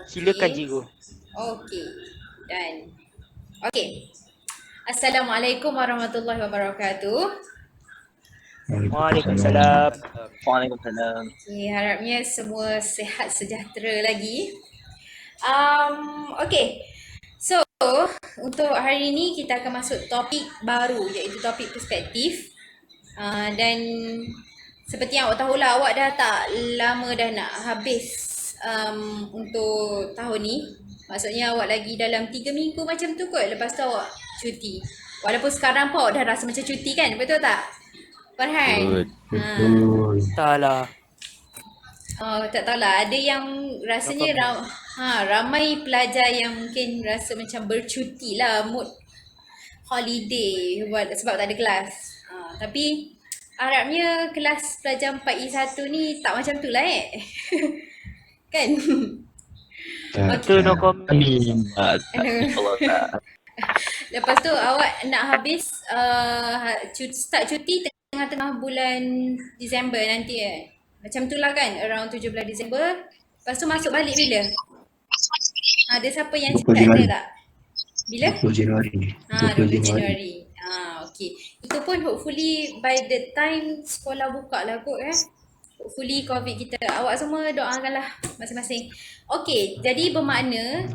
Silakan Okey. cikgu. Okey. Dan okey. Assalamualaikum warahmatullahi wabarakatuh. Waalaikumsalam. Waalaikumsalam. Okey, harapnya semua sihat sejahtera lagi. Okey. So, untuk hari ini kita akan masuk topik baru iaitu topik perspektif. Dan seperti yang awak tahulah, awak dah tak lama dah nak habis untuk tahun ni. Maksudnya awak lagi dalam 3 minggu macam tu kot, lepas tu awak cuti. Walaupun sekarang pun awak dah rasa macam cuti kan, betul tak Farhan? Betul. Tak lah. Oh, tak tahulah, ada yang rasanya ramai pelajar yang mungkin rasa macam bercuti lah, mood holiday sebab tak ada kelas. Tapi harapnya kelas pelajar 4E1 ni tak macam tu lah kan? Betul, no comment. InsyaAllah tak. Lepas tu awak nak habis start cuti tengah-tengah bulan Disember nanti Macam tu lah kan, around 17 Disember. Lepas tu masuk balik bila? Ada siapa yang 20 cakap Januari. ada tak? Bila? 20 Januari. 20 Januari. Okay. Itu pun hopefully by the time sekolah buka lah kot Hopefully COVID kita, awak semua doakanlah masing-masing. Okay, jadi bermakna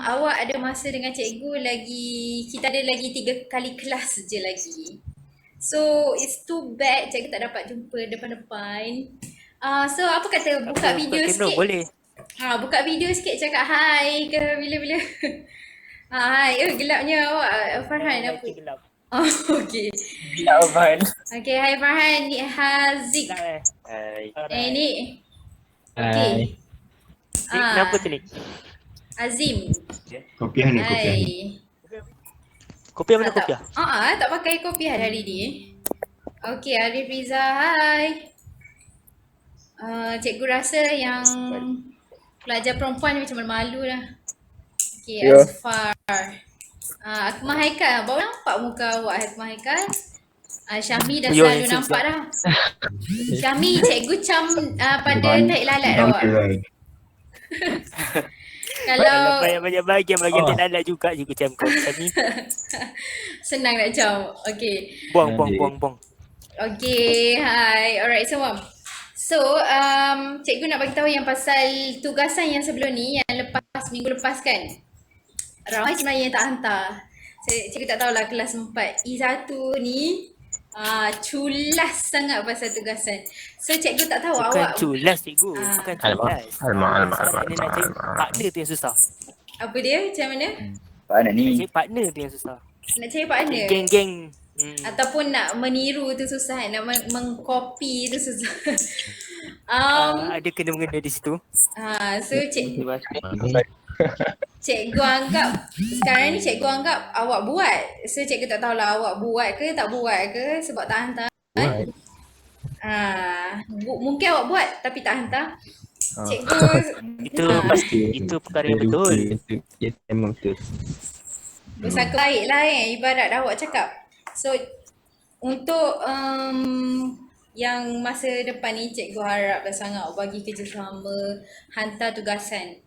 awak ada masa dengan cikgu lagi, kita ada lagi 3 kali kelas je lagi. So it's too bad cikgu tak dapat jumpa depan-depan. So apa kata buka video sikit? Boleh. Buka video sikit cakap hai ke bila-bila. Hai, gelapnya awak Farhan apa? Gelap. Okay. Ya, Farhan. Okay, hai Farhan, ni Haziq. Hai. Ni. Okay. Kenapa tu ni? Azim. Kopiah ni, kopiah ni. Hai. Kopiah mana kopiah? Tak pakai kopiah hari ni. Okay, Arif Riza, hai. Cikgu rasa yang pelajar perempuan ni macam malu lah. Okay, Asfar. Akmal Haikal, baru nampak muka awak Akmal Haikal. Syahmi dah selalu nampak dah. Syahmi, cikgu cam pada naik lalat awak. Kalau banyak bahagian naik lalat juga cikgu cam kau. Syahmi. Senang nak cam. Okay. Buang. Okay, hai. Alright semua. So, cikgu nak bagi tahu yang pasal tugasan yang sebelum ni, yang minggu lepas kan. Ramai sebenarnya yang tak hantar. Cikgu tak tahulah kelas 4E1 ni culas sangat pasal tugasan. So cikgu tak tahu bukan awak. Culas cikgu. Bukan culas. Alamak. Partner tu yang susah. Apa dia? Macam mana? Mana ni? Cari partner tu yang susah. Nak cari partner? Geng-geng. Ataupun nak meniru tu susah kan? Nak mengcopy tu susah. Ada kena-mengena di situ. So cikgu anggap sekarang ni cikgu anggap awak buat. So cikgu tak tahulah awak buat ke tak buat ke sebab tak hantar. Mungkin awak buat tapi tak hantar. Cikgu itu pasti itu perkara yang betul. Ya, memang betul. Bersangka baik lah ibarat awak cakap. So untuk yang masa depan ni cikgu harap sangat bagi kerjasama, hantar tugasan.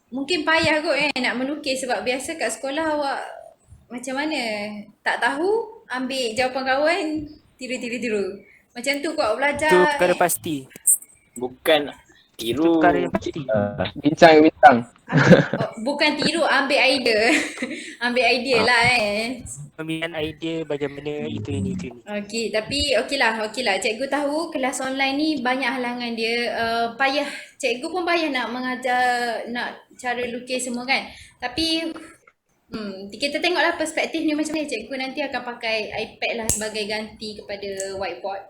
Mungkin payah kot nak melukis sebab biasa kat sekolah awak macam mana? Tak tahu, ambil jawapan kawan, tiru. Macam tu kot awak belajar. Itu perkara pasti. Bukan tiru. Itu perkara yang pasti. Bincang. Bukan tiru, ambil idea. Ambil idea lah Pemilihan idea bagaimana itu ini. Okey, tapi okeylah. Cikgu tahu kelas online ni banyak halangan dia. Payah. Cikgu pun payah nak mengajar, nak cara lukis semua kan. Tapi kita tengoklah perspektif ni macam mana. Cikgu nanti akan pakai iPad lah sebagai ganti kepada whiteboard.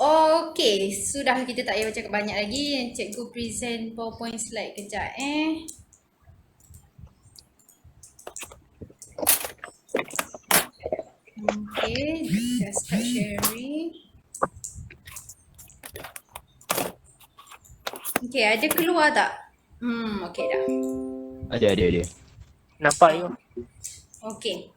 Okey, sudah, kita tak payah cakap banyak lagi. Cikgu present PowerPoint slide kejap Okay, just start sharing. Okay, ada keluar tak? Okay dah. Ada. Nampak you? Okay.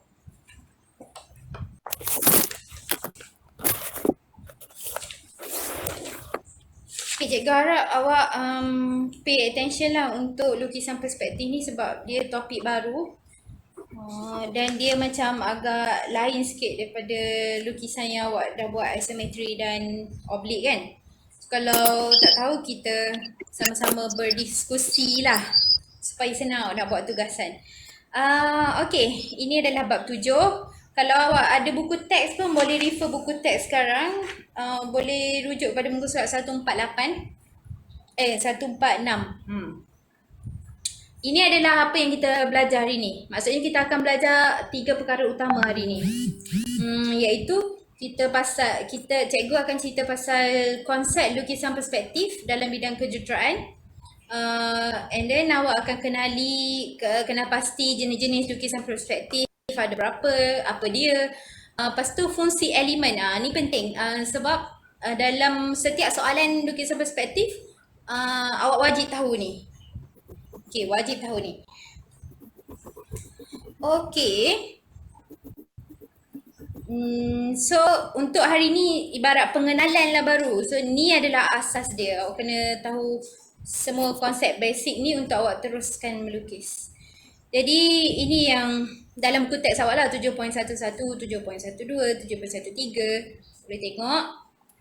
Okay, cikgu harap awak pay attention lah untuk lukisan perspektif ni sebab dia topik baru. Dan dia macam agak lain sikit daripada lukisan yang awak dah buat isometri dan oblik kan. So, kalau tak tahu kita sama-sama berdiskusi lah supaya senang nak buat tugasan. Okay, ini adalah bab 7. Kalau awak ada buku teks pun boleh refer buku teks sekarang. Boleh rujuk pada muka surat 146. Ini adalah apa yang kita belajar hari ni. Maksudnya kita akan belajar 3 perkara utama hari ni. Iaitu cikgu akan cerita pasal konsep lukisan perspektif dalam bidang kejuruteraan. And then awak akan kenal pasti jenis-jenis lukisan perspektif, ada berapa, apa dia. Lepas tu fungsi elemen. Ni penting sebab dalam setiap soalan lukisan perspektif awak wajib tahu ni. Okay, wajib tahu ni. Okay. So, untuk hari ni ibarat pengenalan lah baru. So, ni adalah asas dia. Awak kena tahu semua konsep basic ni untuk awak teruskan melukis. Jadi, ini yang dalam buku teks awak lah. 7.11, 7.12, 7.13. Boleh tengok.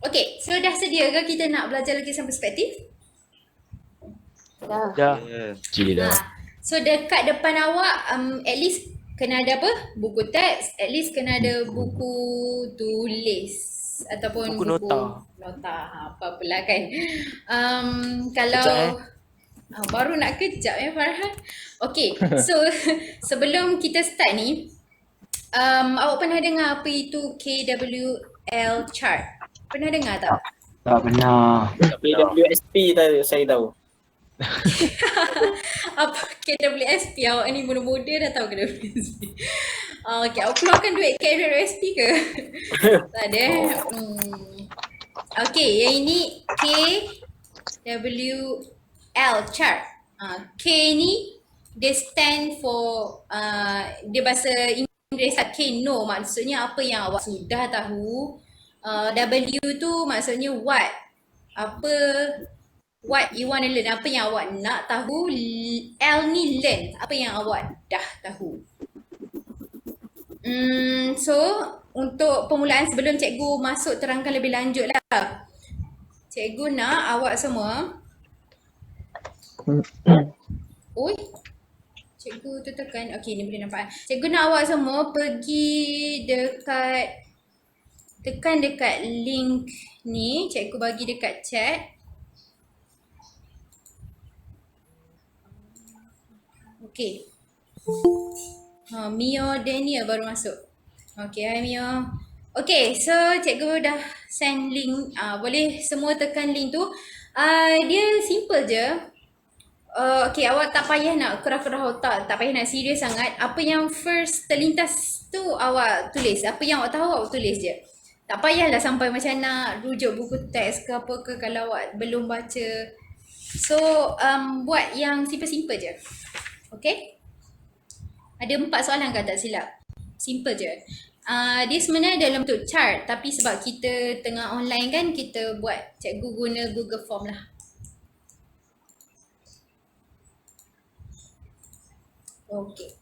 Okay, so dah sedia ke kita nak belajar lukisan perspektif? Dah. Cik dah. So dekat depan awak at least kena ada apa? Buku teks, at least kena ada buku tulis ataupun Buku nota. Apa-apalah kan. Kalau Kejap, baru nak kejap Farhan. Okay, so sebelum kita start ni, awak pernah dengar apa itu KWL chart? Pernah dengar tak? Tak pernah. PWSP saya tahu. Apa KWSP? Awak ni muda-muda dah tahu KWSP. Okay, awak keluarkan duit KWSP ke? Tak ada. Okay, yang ini KWL chart. K ni dia stand for dia bahasa Inggeris K no, maksudnya apa yang awak sudah tahu. W tu maksudnya what you want to learn, apa yang awak nak tahu. L ni learn, apa yang awak dah tahu. So untuk permulaan sebelum cikgu masuk terangkan lebih lanjut lah, cikgu nak awak semua cikgu tu tekan, okay ni boleh nampak. Cikgu nak awak semua pergi tekan dekat link ni, cikgu bagi dekat chat. Okay. Mio Daniel baru masuk. Okay, hi Mio. Okay, so cikgu dah send link. Boleh semua tekan link tu. Dia simple je. Okay, awak tak payah nak kerah-kerah otak. Tak payah nak serius sangat. Apa yang first terlintas tu awak tulis. Apa yang awak tahu awak tulis je. Tak payahlah sampai macam nak rujuk buku teks ke apa ke kalau awak belum baca. So, buat yang simple-simple je. Okay? Ada 4 soalan kan tak silap? Simple je. Dia sebenarnya dalam bentuk chart, tapi sebab kita tengah online kan, kita buat cikgu guna Google Form lah. Okay.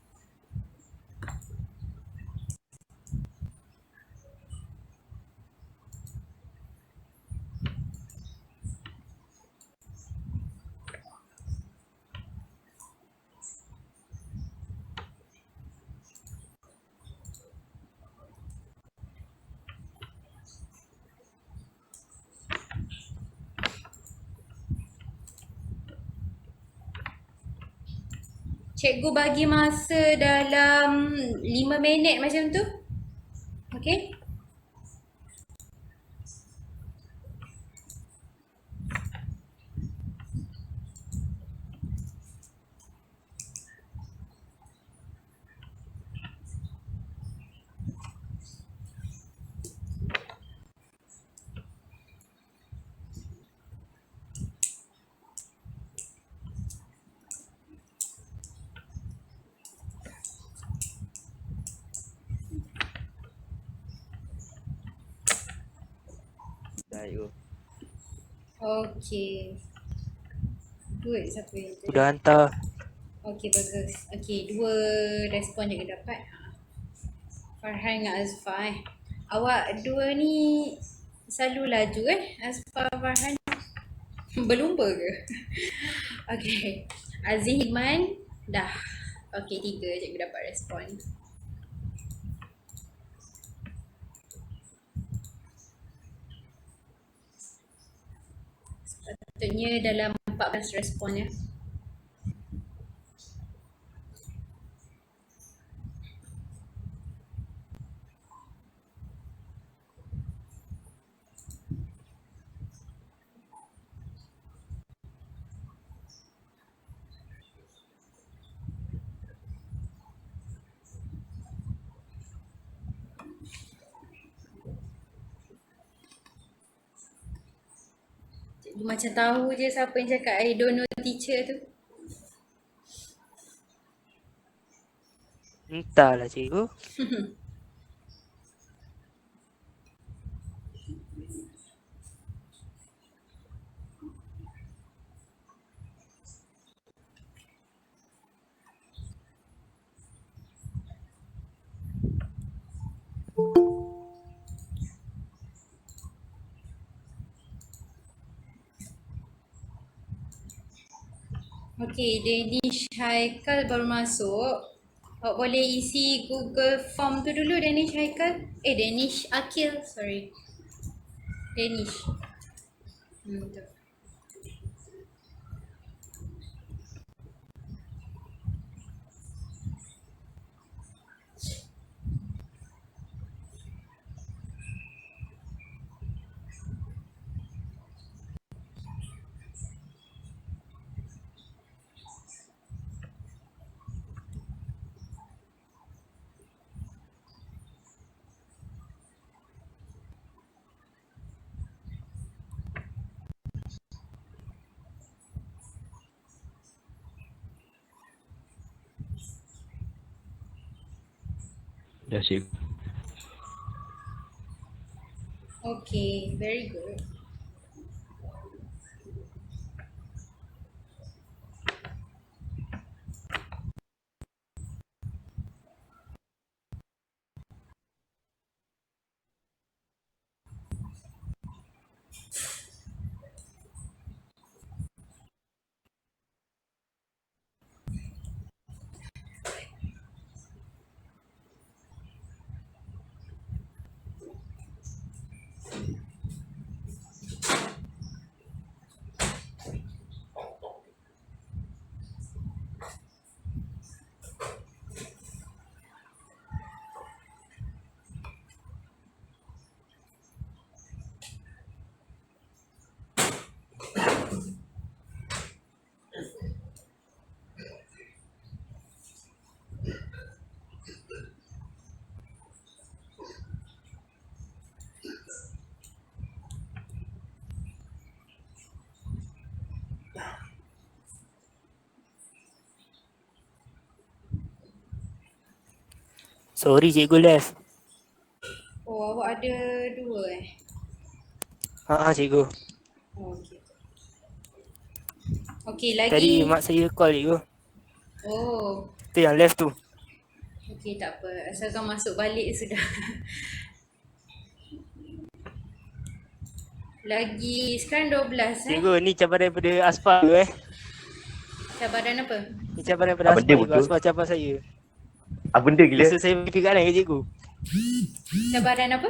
Cikgu bagi masa dalam 5 minit macam tu. Okay? Okay. Good, siapa yang tu? Sudah hantar. Okay, bagus. Okay, 2 respon je kita dapat. Farhan dengan Azfar Awak dua ni selalu laju Azfar, Farhan. Berlumba ke? Okay. Aziz Iman dah. Okay, 3 cikgu dapat respon. Sepatutnya dalam 14 respon ya. Cikgu macam tahu je siapa yang cakap I don't know teacher tu. Entahlah cikgu. Okay, Danish Haikal baru masuk. Awak boleh isi Google Form tu dulu, Danish Haikal. Danish Akil, sorry. Danish. Betul. Dah cikgu. Okay, very good. Sorry cikgu left. Oh, awak ada 2 Cikgu. Oh, okay. Okay, lagi. Tadi mak saya call cikgu. Oh, Tu yang left tu. okay, tak apa. Asalkan masuk balik sudah. Lagi sekarang 12 Cikgu ni cabaran daripada Asfar tu Cabaran apa? Ni cabaran daripada Apa Asfar dia cikgu. betul? Asfar cabar saya. Apa benda gila? Biasa saya bagi kat ke cikgu? Cabaran apa?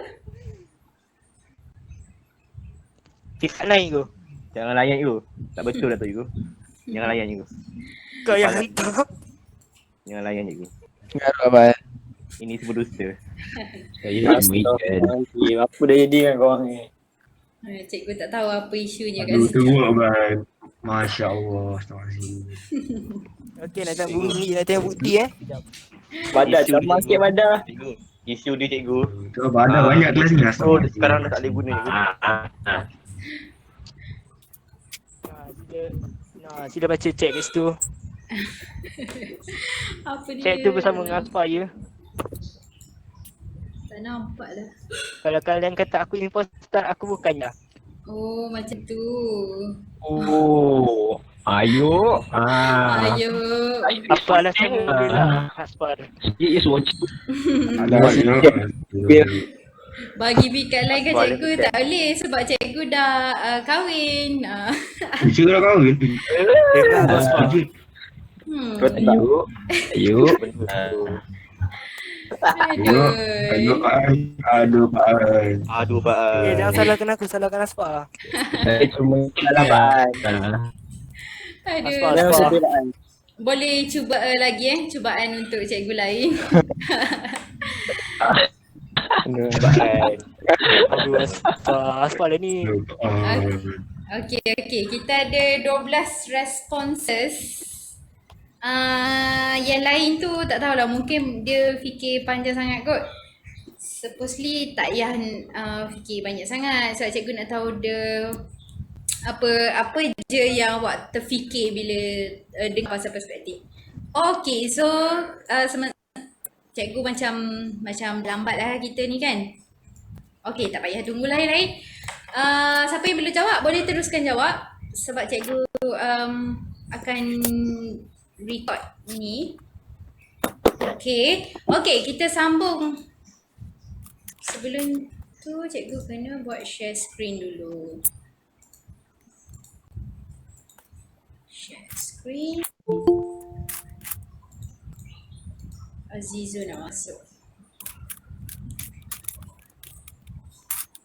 Kat lain cikgu. Jangan layan you. Tak betul lah tu you. Jangan layan you. Kau yang hantar. Jangan layan you. Kenapa abang? Ini semua dusta. Saya nak weekend. Astagfirullahaladzim. Apa dah jadi dengan korang ni? Cikgu tak tahu apa isunya kat Aduh, situ. teruk abang. Masya Allah. Astagfirullahaladzim. Okey nak tengok bunyi, nak tengok bukti Badak Isu sama dia, sikit badak. Cikgu. Isu dia cikgu. Tu ada banyak kelas ni. Oh sekarang dah tak boleh guna cikgu. Sila baca chat kat situ. Apa dia? Chat tu bersama dengan Asfar ya. Tak nampak lah. Kalau kalian kata aku imposter, aku bukanlah. Oh, macam tu. Oh. Ayo. Ayo. Apa alasan dia nak Aspar? He is watching. Bagi pikat lain kan Boleh cikgu pikat. tak boleh sebab cikgu dah kahwin. Cucu dah kahwin. Dengan Aspar. Kau tak tahu. Ayo. Aduh, Aduh. aduh, Pak. Aduh, Pak. Jangan salahkan aku, salahkan Aspar. Saya cuma Salah Pak. Aduh. Aspar. Jangan sedih Pak. Boleh cuba lagi cubaan untuk cikgu lain. Pak. Aduh, Aspar lah ni. Aduh, Pak. Okey. Kita ada 12 responses. Yang lain tu tak tahulah, mungkin dia fikir panjang sangat kot. Supposedly tak payah fikir banyak sangat sebab cikgu nak tahu dia apa je yang awak terfikir bila dengar pasal perspektif. Okay, so cikgu macam lambat lah kita ni kan. Okay, tak payah tunggu lain-lain. Siapa yang belum jawab boleh teruskan jawab sebab cikgu akan record ni. Okay, kita sambung. Sebelum tu cikgu kena buat share screen dulu. Share screen. Azizu nak masuk.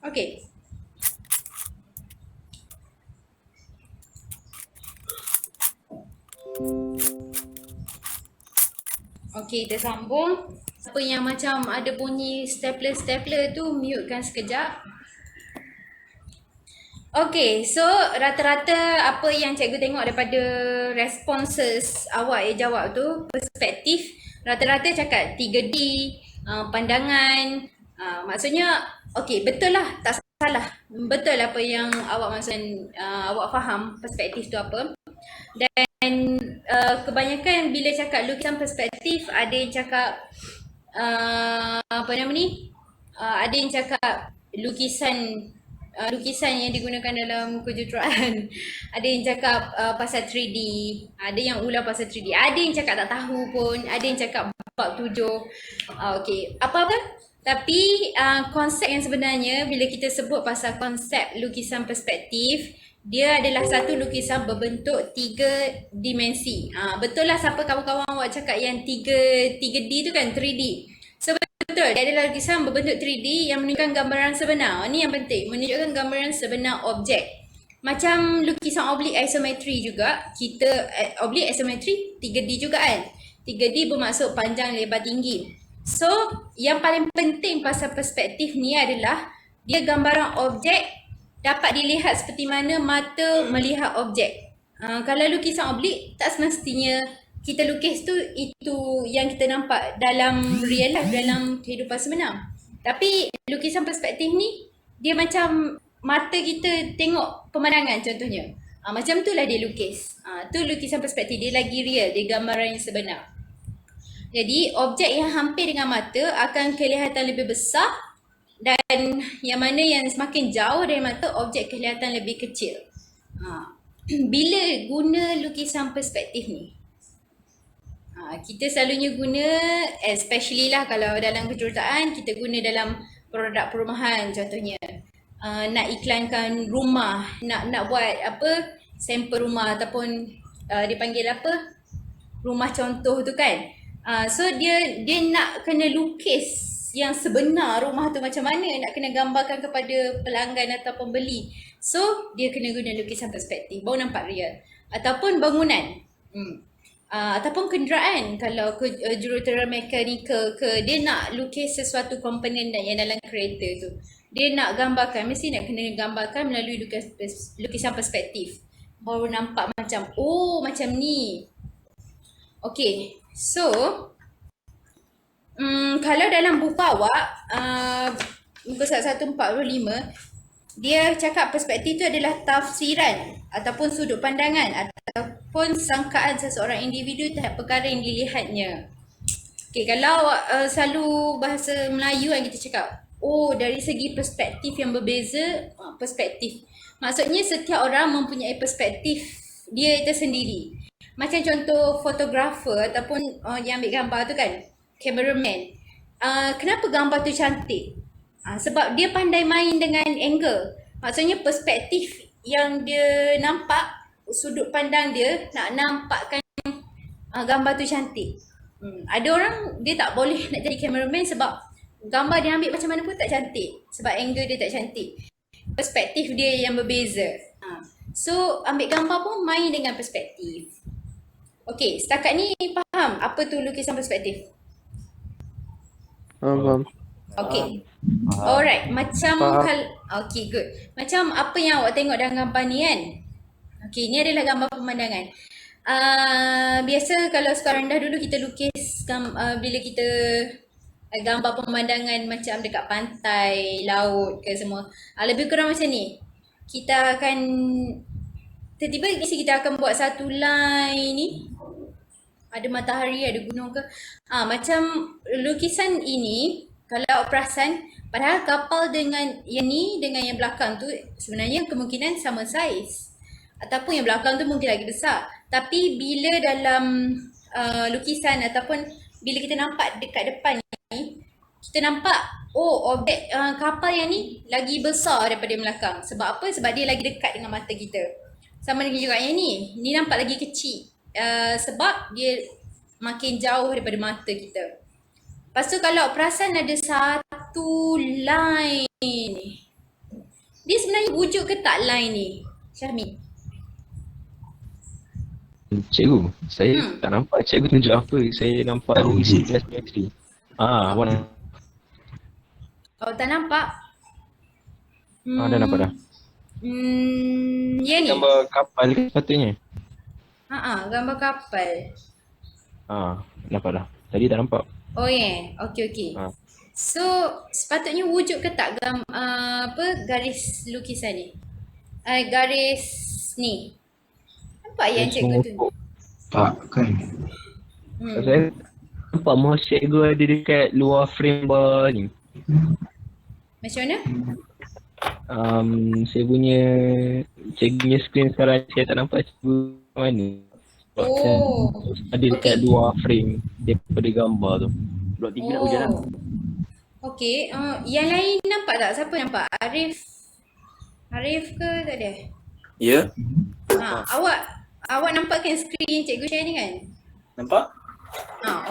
Okay. Okay, kita sambung. Siapa yang macam ada bunyi stapler tu, mutekan sekejap. Okay, so rata-rata apa yang cikgu tengok daripada responses awak yang jawab tu, perspektif, rata-rata cakap 3D, pandangan, maksudnya okay, betul lah, tak salah. Betul apa yang awak maksud, awak faham perspektif tu apa. Dan kebanyakan bila cakap lukisan perspektif, ada yang cakap apa nama ni? Ada yang cakap lukisan yang digunakan dalam kejuruteraan. Ada yang cakap pasal 3D, ada yang ulang pasal 3D, ada yang cakap tak tahu pun, ada yang cakap bab 7. Okay, apa-apa. Tapi konsep yang sebenarnya bila kita sebut pasal konsep lukisan perspektif, dia adalah satu lukisan berbentuk 3 dimensi. Betul lah siapa kawan-kawan awak cakap yang 3D tu kan, 3D. So betul, dia adalah lukisan berbentuk 3D yang menunjukkan gambaran sebenar. Ini yang penting, menunjukkan gambaran sebenar objek. Macam lukisan oblik isometri juga, kita oblik isometri 3D juga kan. 3D bermaksud panjang, lebar, tinggi. So yang paling penting pasal perspektif ni adalah dia gambaran objek dapat dilihat seperti mana mata melihat objek. Kalau lukisan oblik, tak semestinya kita lukis tu itu yang kita nampak dalam real life, dalam kehidupan sebenar. Tapi lukisan perspektif ni, dia macam mata kita tengok pemandangan contohnya. Macam tu lah dia lukis. Tu lukisan perspektif, dia lagi real, dia gambaran yang sebenar. Jadi objek yang hampir dengan mata akan kelihatan lebih besar, dan yang mana yang semakin jauh dari mata, objek kelihatan lebih kecil. Bila guna lukisan perspektif ni, kita selalunya guna, especially lah kalau dalam kejuruteraan, kita guna dalam produk perumahan contohnya. Nak iklankan rumah, nak buat apa, sampel rumah ataupun dipanggil apa, rumah contoh tu kan. So dia nak kena lukis yang sebenar rumah tu macam mana, nak kena gambarkan kepada pelanggan atau pembeli. So dia kena guna lukisan perspektif, baru nampak real. Ataupun bangunan, ataupun kenderaan. Kalau juruteraan mekanikal dia nak lukis sesuatu komponen yang dalam kereta tu, dia nak gambarkan, mesti nak kena gambarkan melalui lukisan perspektif, baru nampak macam, oh macam ni. Okay, so kalau dalam buku awak, muka 145, dia cakap perspektif tu adalah tafsiran ataupun sudut pandangan ataupun sangkaan seseorang individu terhadap perkara yang dilihatnya. Okay, kalau selalu bahasa Melayu kan kita cakap, oh dari segi perspektif yang berbeza, perspektif. Maksudnya setiap orang mempunyai perspektif dia tersendiri. Macam contoh fotografer ataupun yang ambil gambar tu kan, cameraman. Kenapa gambar tu cantik? Sebab dia pandai main dengan angle. Maksudnya perspektif yang dia nampak, sudut pandang dia nak nampakkan gambar tu cantik. Ada orang dia tak boleh nak jadi cameraman sebab gambar dia ambil macam mana pun tak cantik. Sebab angle dia tak cantik. Perspektif dia yang berbeza. So ambil gambar pun main dengan perspektif. Okey, setakat ni faham apa tu lukisan perspektif? Faham. Okay. Alright, macam okay, good. Macam apa yang awak tengok dalam gambar ni kan? Okay, ni adalah gambar pemandangan. Biasa kalau sekarang dah, dulu kita lukis bila kita gambar pemandangan macam dekat pantai, laut ke semua. Lebih kurang macam ni. Kita akan tiba-tiba kita akan buat satu line ni. Ada matahari, ada gunung ke. Macam lukisan ini, kalau awak perasan, padahal kapal dengan yang ni dengan yang belakang tu sebenarnya kemungkinan sama saiz. Ataupun yang belakang tu mungkin lagi besar. Tapi bila dalam lukisan ataupun bila kita nampak dekat depan ni, kita nampak objek kapal yang ni lagi besar daripada yang belakang. Sebab apa? Sebab dia lagi dekat dengan mata kita. Sama dengan juga yang ni. Ni nampak lagi kecil. Sebab dia makin jauh daripada mata kita. Lepas tu kalau perasan ada satu line ni. Dia sebenarnya wujud ke tak line ni? Syahmi? Cikgu, saya tak nampak cikgu tunjuk apa. Saya nampak isi geometri. Warna. Oh, tak nampak? Dah nampak dah. Yang ni? Gambar kapal ke sepatutnya? Gambar kapal. Nampak dah. Tadi tak nampak. Oh okey. So sepatutnya wujud ke tak garis lukisan ni? Garis ni. Nampak yang cikgu tu? Tak kan. Saya nampak mouse cikgu ada dekat luar frame bar ni. Macam mana? Saya punya cikgu punya screen sekarang saya tak nampak cikgu mana. Ada dekat luar frame daripada gambar tu. Blok 3 nak hujan lah. Okey, yang lain nampak tak? Siapa nampak? Arif ke tak ada? Ya. Awak nampak kan skrin cikgu share ni kan? Nampak?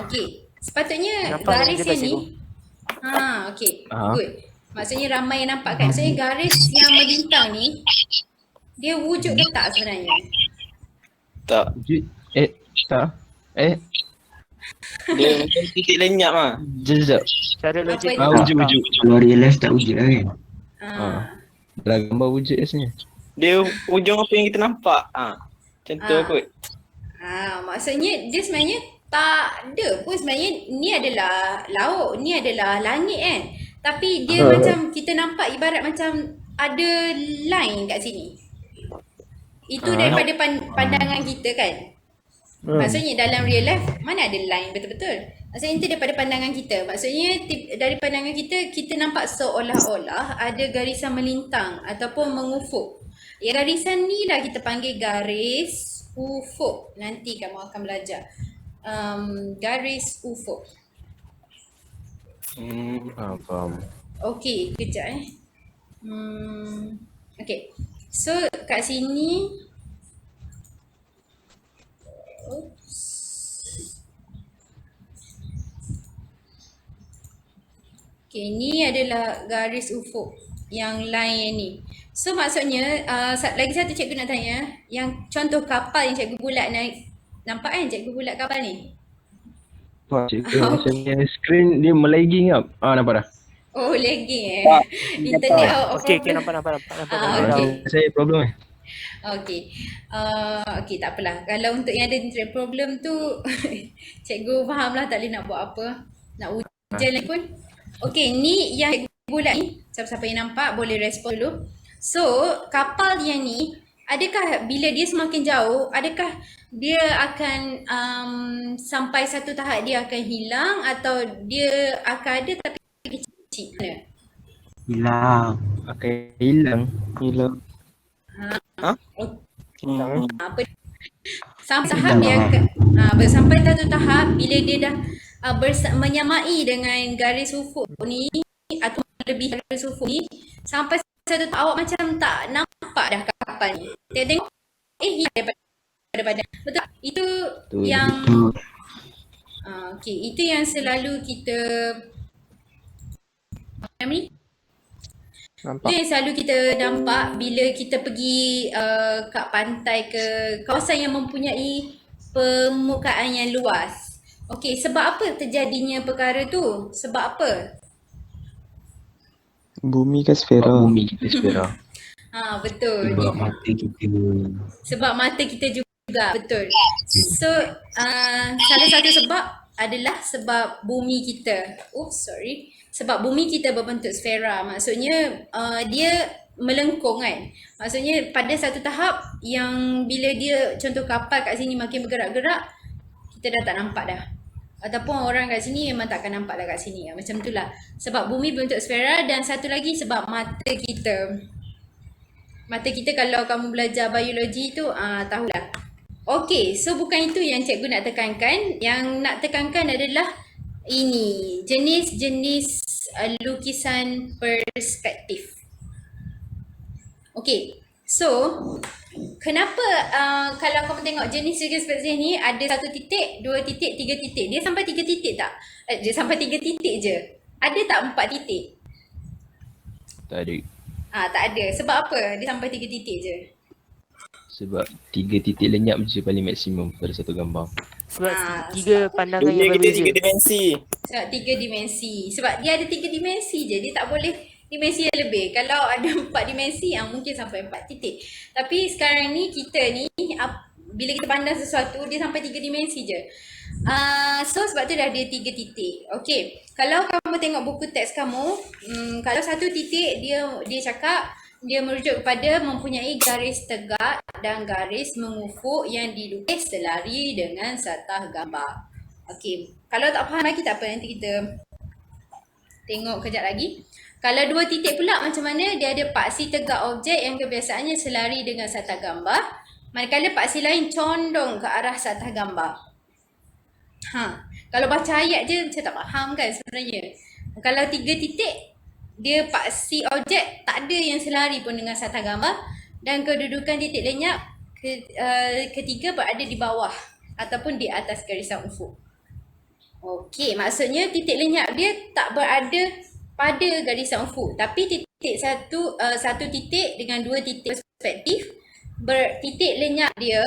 Okey. Sepatutnya Nampak garis je kat yang ni. cikgu. Okey. Good. Maksudnya ramai yang nampak kan? Maksudnya garis yang melintang ni dia wujud ke tak sebenarnya? Tak. Tak. Dia macam titik lenyap lah. Jejak. Secara logik. Wujud. Kalau real life tak wujud lah kan. Dalam gambar wujud rasanya. Dia ujung apa yang kita nampak. Macam tu kot. Maksudnya dia sebenarnya tak ada pun. Sebenarnya ni adalah laut, ni adalah langit kan. Tapi dia macam kita nampak ibarat macam ada line kat sini. Itu daripada pandangan kita kan. Maksudnya dalam real life mana ada line betul-betul. Maksudnya itu daripada pandangan kita. Maksudnya dari pandangan kita, kita nampak seolah-olah ada garisan melintang ataupun mengufuk. Garisan ni lah kita panggil garis ufuk. Nanti kamu akan belajar. Garis ufuk. Faham. Okey, kejap okey. So kat sini okey, ni adalah garis ufuk yang line yang ni. So maksudnya lagi satu cikgu nak tanya, yang contoh kapal yang cikgu bulat naik, nampak kan cikgu bulat kapal ni? Cikgu macam screen dia melagging up. Nampak dah. Oh, lagging internet awak Okey, problem. nampak. Okey. Saya problem Okey. Okey, tak apalah. Kalau untuk yang ada internet problem tu cikgu faham lah, tak boleh nak buat apa. Nak hujan lagi pun. Okey, ni yang cikgu bulat ni. Siapa-siapa yang nampak boleh respon dulu. So, kapal yang ni, adakah bila dia semakin jauh, adakah dia akan sampai satu tahap dia akan hilang atau dia akan ada tapi kecil? Mana? Hilang. Akan hilang. Apa sampai tahap yang sampai satu tahap bila dia dah menyamai dengan garis ufuk ni atau lebih garis ufuk ni, sampai satu tahap awak macam tak nampak dah kapal ni. Tengok hilang daripada badan. Betul? Itu yang okey, itu yang selalu kita apa ni? Itu yang selalu kita nampak bila kita pergi kat pantai ke kawasan yang mempunyai permukaan yang luas. Okey, sebab apa terjadinya perkara tu? Sebab apa? Bumi kan sfera. Bumi kita sfera. Betul. Sebab mata kita. Sebab mata kita juga, betul. So, salah satu sebab adalah sebab bumi kita. Sebab bumi kita berbentuk sfera. Maksudnya dia melengkung kan. Maksudnya pada satu tahap yang bila dia contoh kapal kat sini makin bergerak-gerak, kita dah tak nampak dah. Ataupun orang kat sini memang takkan nampak dah kat sini. Macam itulah. Sebab bumi berbentuk sfera dan satu lagi sebab mata kita. Mata kita kalau kamu belajar biologi tu tahulah. Okey, so bukan itu yang cikgu nak tekankan. Yang nak tekankan adalah ini, jenis-jenis lukisan perspektif. Okey, so kenapa kalau kamu tengok jenis lukisan perspektif ni ada 1 titik, 2 titik, 3 titik. Dia sampai 3 titik tak? Dia sampai 3 titik je. Ada tak 4 titik? Tak ada. Tak ada. Sebab apa dia sampai 3 titik je? Sebab 3 titik lenyap je paling maksimum pada satu gambar. Sebab 3 pandangan Dunia yang kita berbeza. 3 dimensi. Sebab 3 dimensi. Sebab dia ada 3 dimensi je. Dia tak boleh dimensi yang lebih. Kalau ada 4 dimensi mungkin sampai 4 titik. Tapi sekarang ni kita ni bila kita pandang sesuatu dia sampai 3 dimensi je. So sebab tu dah ada 3 titik. Okey. Kalau kamu tengok buku teks kamu, kalau 1 titik dia cakap dia merujuk kepada mempunyai garis tegak dan garis mengufuk yang dilukis selari dengan satah gambar. Okey, kalau tak faham lagi tak apa, nanti kita tengok kejap lagi. Kalau 2 titik pula macam mana? Dia ada paksi tegak objek yang kebiasaannya selari dengan satah gambar, manakala paksi lain condong ke arah satah gambar. Kalau baca ayat je macam tak faham kan sebenarnya. Kalau 3 titik dia paksi objek tak ada yang selari pun dengan satah gambar dan kedudukan titik lenyap ketiga berada di bawah ataupun di atas garisan ufuk. Okey, maksudnya titik lenyap dia tak berada pada garisan ufuk, tapi titik satu titik dengan 2 titik perspektif titik lenyap dia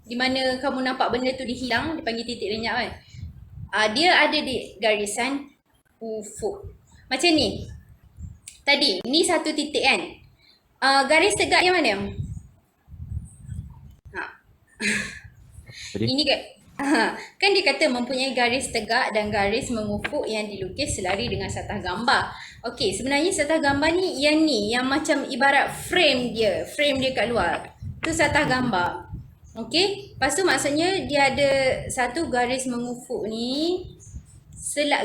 di mana kamu nampak benda tu dihilang, dipanggil titik lenyap kan. Dia ada di garisan ufuk. Macam ni. Tadi, ni 1 titik kan. Garis tegak yang mana? Ini kan dia kata mempunyai garis tegak dan garis mengufuk yang dilukis selari dengan satah gambar. Okey, sebenarnya satah gambar ni yang macam ibarat frame dia kat luar. Tu satah gambar. Okey, lepas tu maksudnya dia ada 1 garis mengufuk ni.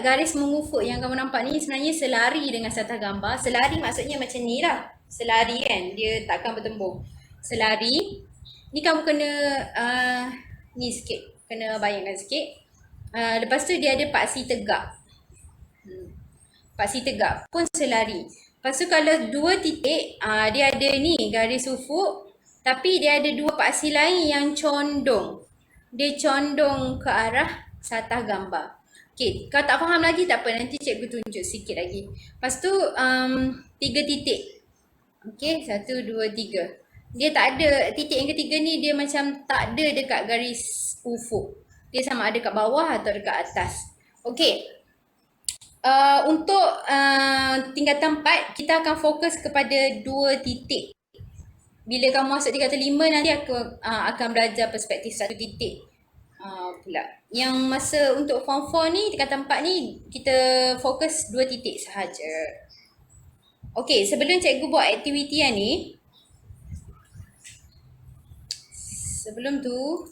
Garis mengufuk yang kamu nampak ni sebenarnya selari dengan satah gambar. Selari maksudnya macam ni lah. Selari kan, dia takkan bertembung. Selari. Ni kamu kena ni sikit, kena bayangkan sikit. Lepas tu dia ada paksi tegak. Paksi tegak pun selari. Lepas tu kalau 2 titik, dia ada ni garis ufuk. Tapi dia ada 2 paksi lain yang condong. Dia condong ke arah satah gambar. Okey, kalau tak faham lagi tak apa, nanti cikgu tunjuk sikit lagi. Lepas tu 3 titik. Okey, 1, 2, 3. Dia tak ada, titik yang ketiga ni dia macam tak ada dekat garis ufuk. Dia sama ada kat bawah atau dekat atas. Okey. Untuk tingkatan 4, kita akan fokus kepada 2 titik. Bila kamu masuk tingkatan 5 nanti aku akan belajar perspektif 1 titik. Pula. Yang masa untuk form 4 ni, tingkatan 4 ni kita fokus 2 titik sahaja. Okey, sebelum cikgu buat aktiviti yang ni, sebelum tu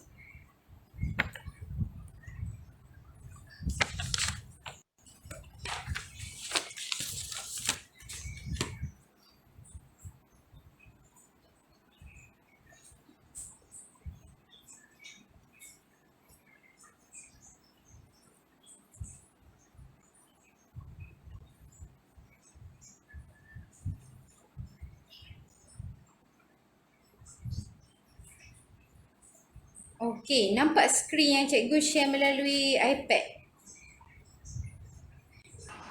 Okey, nampak skrin yang cikgu share melalui iPad?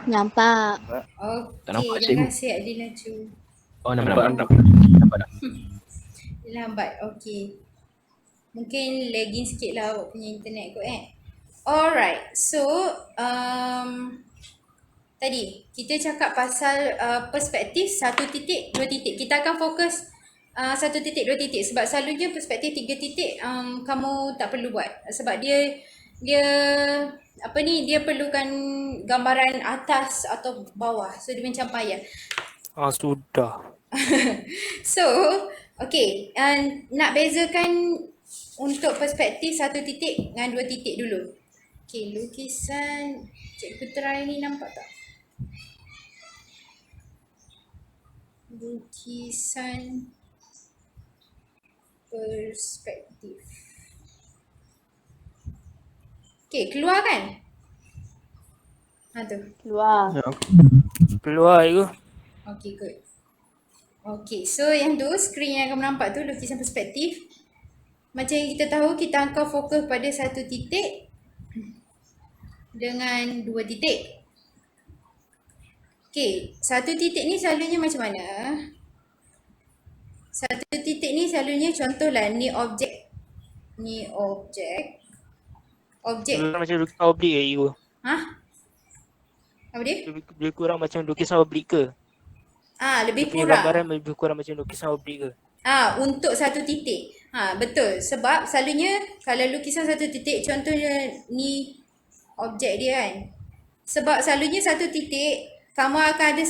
Nampak. Tak nampak, Okey, cikgu. terima kasih Adila Chu. Oh, Nampak, nampak. nampak. Nampak dah. Lambat, okey. Mungkin lagging sikit lah awak punya internet kot Alright, so tadi kita cakap pasal perspektif 1 titik, 2 titik. Kita akan fokus 1 titik, 2 titik sebab selalunya perspektif 3 titik kamu tak perlu buat sebab dia apa ni, dia perlukan gambaran atas atau bawah. So dia macam payah. Sudah. So, okay, nak bezakan untuk perspektif 1 titik dengan 2 titik dulu. Okay, lukisan cikgu try ni nampak tak? Lukisan perspektif. Okay, keluar kan? Tu. Keluar. Keluar je. Okay, good. Okay, so yang tu skrin yang kamu nampak tu lukisan perspektif. Macam yang kita tahu, kita akan fokus pada 1 titik dengan 2 titik. Okay, 1 titik ni selalunya macam mana? 1 titik ni selalunya contohlah ni objek. Ni objek. Objek. Macam lukisan oblik ke you? Hah? Apa dia? Lebih kurang macam lukisan oblik ke? Lebih Dia punya kurang. gambaran lebih kurang macam lukisan oblik ke? Untuk 1 titik. Betul. Sebab selalunya kalau lukisan 1 titik, contohnya ni objek dia kan. Sebab selalunya 1 titik, kamu akan ada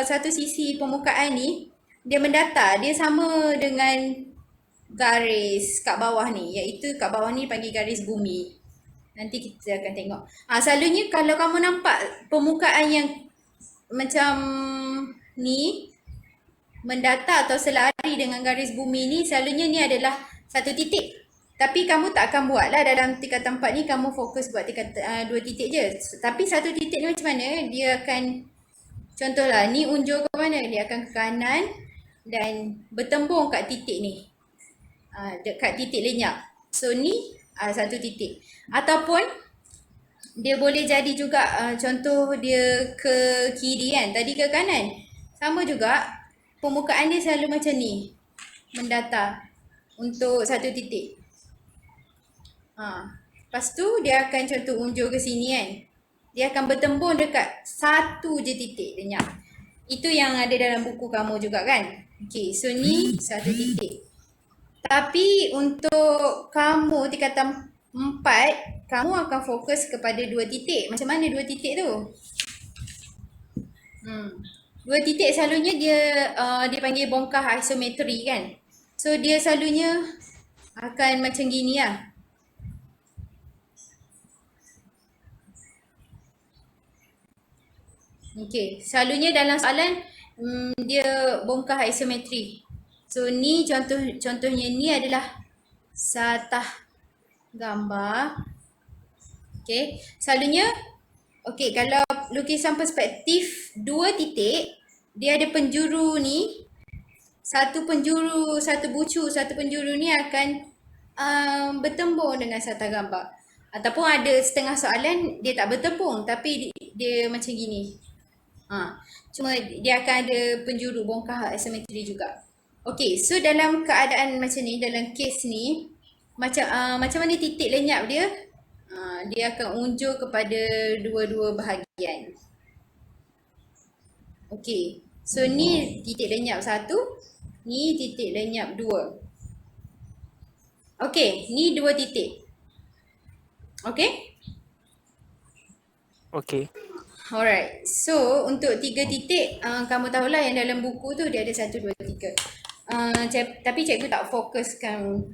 satu sisi permukaan ni, dia mendatar. Dia sama dengan garis kat bawah ni. Iaitu kat bawah ni panggil garis bumi. Nanti kita akan tengok. Selalunya kalau kamu nampak permukaan yang macam ni, mendatar atau selari dengan garis bumi ni, selalunya ni adalah 1 titik. Tapi kamu tak akan buat lah dalam tingkatan 4 ni, kamu fokus buat tingkatan 2 titik je. Tapi 1 titik ni macam mana? Dia akan, contohlah ni unjuk ke mana? Dia akan ke kanan dan bertembung kat titik ni. Dekat titik lenyap. So ni 1 titik. Ataupun dia boleh jadi juga contoh dia ke kiri kan, tadi ke kanan. Sama juga, permukaan dia selalu macam ni, mendatar untuk 1 titik. Lepas tu dia akan contoh unjuk ke sini kan. Dia akan bertembung dekat 1 je titik lenyap. Itu yang ada dalam buku kamu juga kan. Okay, so ni 1 titik. Tapi untuk kamu tingkatan 4, kamu akan fokus kepada 2 titik. Macam mana 2 titik tu? 2 titik selalunya dia panggil bongkah isometri kan. So dia selalunya akan macam gini lah. Okay, selalunya dalam soalan dia bongkah isometri. So ni contohnya ni adalah satah gambar. Okay, selalunya okay, kalau lukisan perspektif 2 titik, dia ada penjuru ni. Satu penjuru, satu bucu, satu penjuru ni akan bertembung dengan satah gambar. Ataupun ada setengah soalan dia tak bertembung tapi dia macam gini. Cuma dia akan ada penjuru bongkah asimetri juga. Okay, so dalam keadaan macam ni, dalam kes ni, macam mana titik lenyap dia? Dia akan unjuk kepada dua-dua bahagian. Okay, so ni titik lenyap 1, ni titik lenyap 2. Okay, ni 2 titik. Okay? Okay. Alright, so untuk 3 titik, kamu tahulah yang dalam buku tu dia ada 1, 2, 3. Tapi cikgu tak fokuskan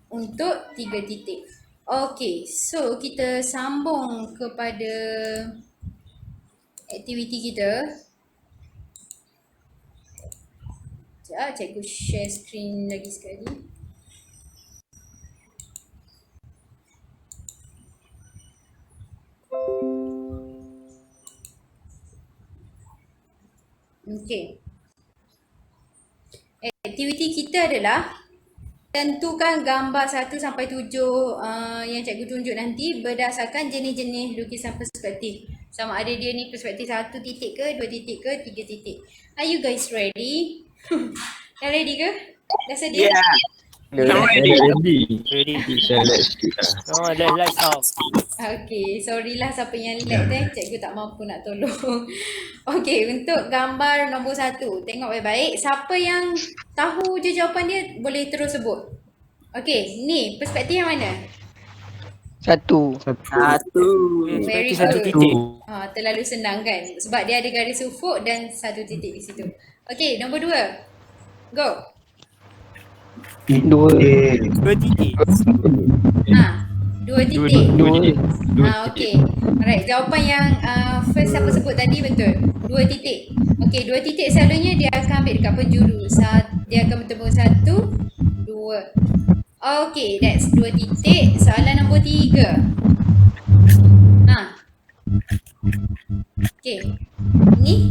untuk 3 titik. Okay, so kita sambung kepada aktiviti kita. Sekejap, cikgu share screen lagi sekali. Okay. Aktiviti kita adalah tentukan gambar 1 sampai 7 yang cikgu tunjuk nanti berdasarkan jenis-jenis lukisan perspektif. Sama ada dia ni perspektif 1 titik ke, 2 titik ke, 3 titik. Are you guys ready? Dah ready ke? Dah sedia? Yeah. Ready. Ready. Kita let's Oh, let's off. Okay, sorry lah siapa yang lag tu cikgu tak mampu nak tolong. Okay, untuk gambar nombor 1, tengok baik-baik. Siapa yang tahu je jawapan dia boleh terus sebut. Okay, ni perspektif yang mana? Satu. Very Perspektif 1 good. titik. Terlalu senang kan? Sebab dia ada garis ufuk dan 1 titik di situ. Okay, nombor 2. Go. Dua. 2 titik. 2 titik. Dua. Okay. Alright, jawapan yang first siapa sebut tadi betul. 2 titik. Okay, 2 titik selalunya dia akan ambil dekat penjuru. Dia akan bertemu 1, 2. Okay, that's 2 titik. Soalan nombor 3. Okay. Ni?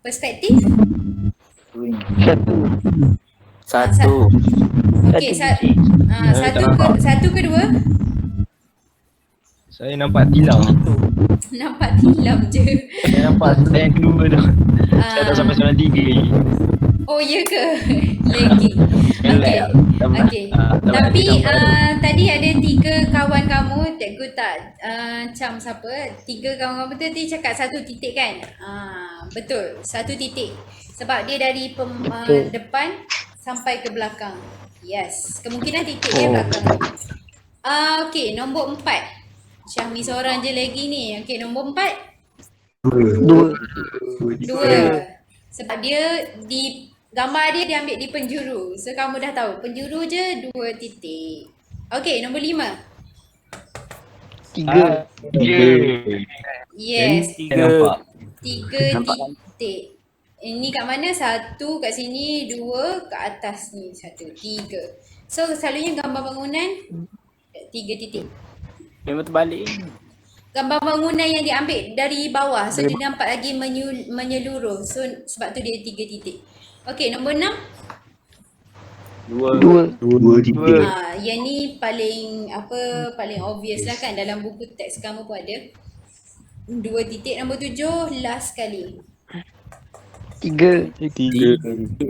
Perspektif? Satu. Okay, satu ke 2? Saya nampak tilam. Nampak tilam je. Saya nampak slide yang kedua tu. Saya tak sampai soalan 3 lagi. Oh, ya ke? Lagi. Okay. Okay. Tapi tadi ada 3 kawan kamu, cikgu tak macam siapa. 3 kawan kamu tu dia cakap 1 titik kan? Betul, 1 titik. Sebab dia dari depan sampai ke belakang. Yes, kemungkinan titik dia belakang. Okay, nombor 4. Syahmi seorang je lagi ni. Okay, nombor 4. Dua. 2. Sebab dia di gambar dia ambil di penjuru. So kamu dah tahu penjuru je 2 titik. Okay, nombor 5. Tiga. Yes, 3. 3 titik. Ini kat mana? 1 kat sini, 2 kat atas ni, 1, 3. So selalunya gambar bangunan 3 titik. Memang terbalik. Gambar bangunan yang diambil dari bawah. So dia nampak lagi menyeluruh. So sebab tu dia 3 titik. Okay, nombor 6. Dua titik. Yang ni paling paling obvious lah kan, dalam buku teks kamu pun ada. 2 titik. Nombor 7, last sekali. Tiga.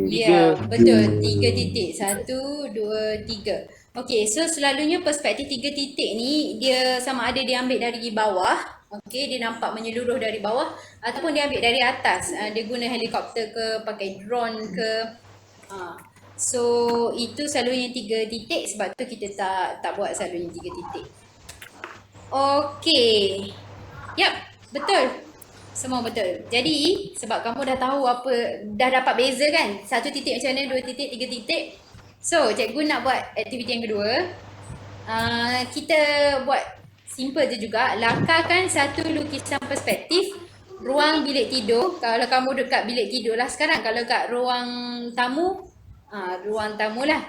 Ya, betul. 3 titik. 1, 2, 3. Okay, so selalunya perspektif 3 titik ni dia sama ada dia ambil dari bawah. Okay, dia nampak menyeluruh dari bawah ataupun dia ambil dari atas. Dia guna helikopter ke, pakai drone ke. So itu selalunya 3 titik, sebab tu kita tak buat selalunya 3 titik. Okay. Yap, betul. Semua betul. Jadi sebab kamu dah tahu dah dapat beza kan? 1 titik macam mana, 2 titik, 3 titik. So cikgu nak buat aktiviti yang kedua. Kita buat simple je juga. Lakarkan 1 lukisan perspektif ruang bilik tidur. Kalau kamu dekat bilik tidur lah sekarang. Kalau kat ruang tamu, ruang tamu lah.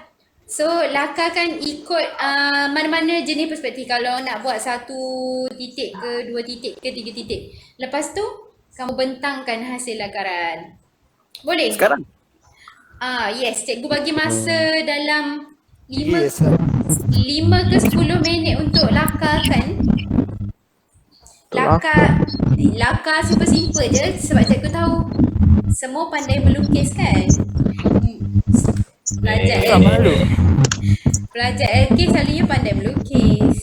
So lakarkan ikut mana-mana jenis perspektif. Kalau nak buat 1 titik ke, 2 titik ke, 3 titik. Lepas tu kamu bentangkan hasil lakaran. Boleh? Sekarang? Yes, cikgu bagi masa dalam 5 Yes. 5 ke 10 minit untuk lakarkan. Lakar super simple je sebab cikgu tahu semua pandai melukis kan. Tak malu. Pelajar LK selalunya pandai melukis.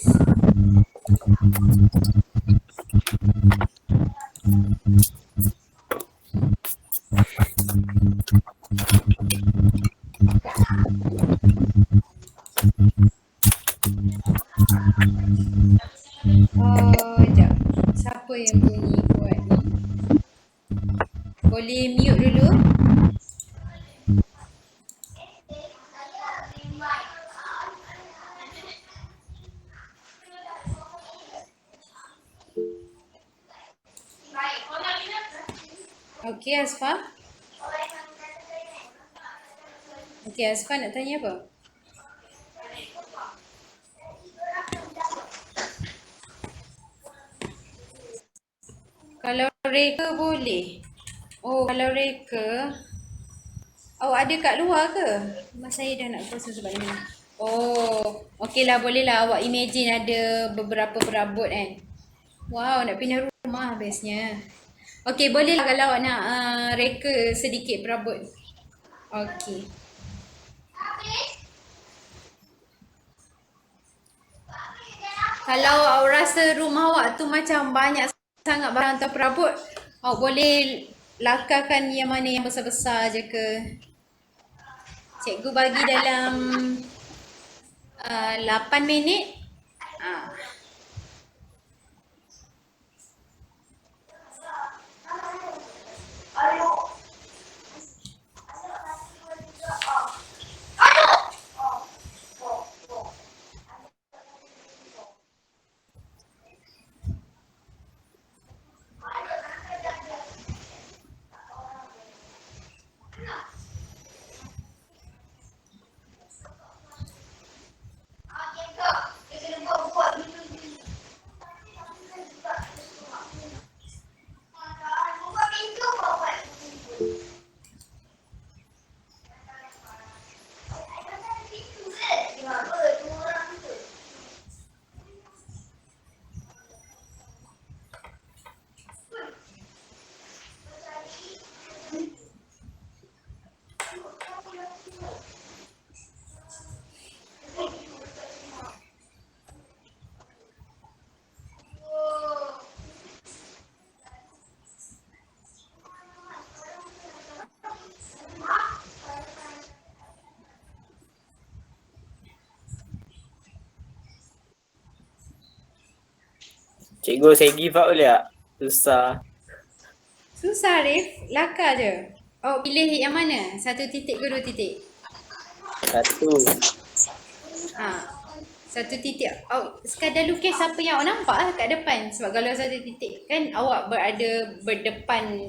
Sekejap. Siapa yang bunyi buat ni? Boleh mute dulu? Okey, Asfa. Okey, Asfa nak tanya apa? Kalau reka boleh. Oh, kalau reka, awak ada kat luar ke? Mas saya dah nak kosong sebab ni. Oh, okey lah, boleh lah awak imagine ada beberapa perabot kan. Wow, nak pindah rumah bestnya. Okey, boleh lah kalau awak nak reka sedikit perabot. Okey. Kalau awak rasa rumah awak tu macam banyak sangat barang atau perabot, awak boleh lakarkan yang mana yang besar-besar je ke. Cikgu bagi dalam 8 minit. Ah. Cikgu saya give up boleh tak? Susah. Susah Arif, lakar je. Awak pilih yang mana? 1 titik ke 2 titik? 1. Ha. 1 titik. Awak sekadar lukis apa yang awak nampak lah kat depan. Sebab kalau 1 titik kan awak berada berdepan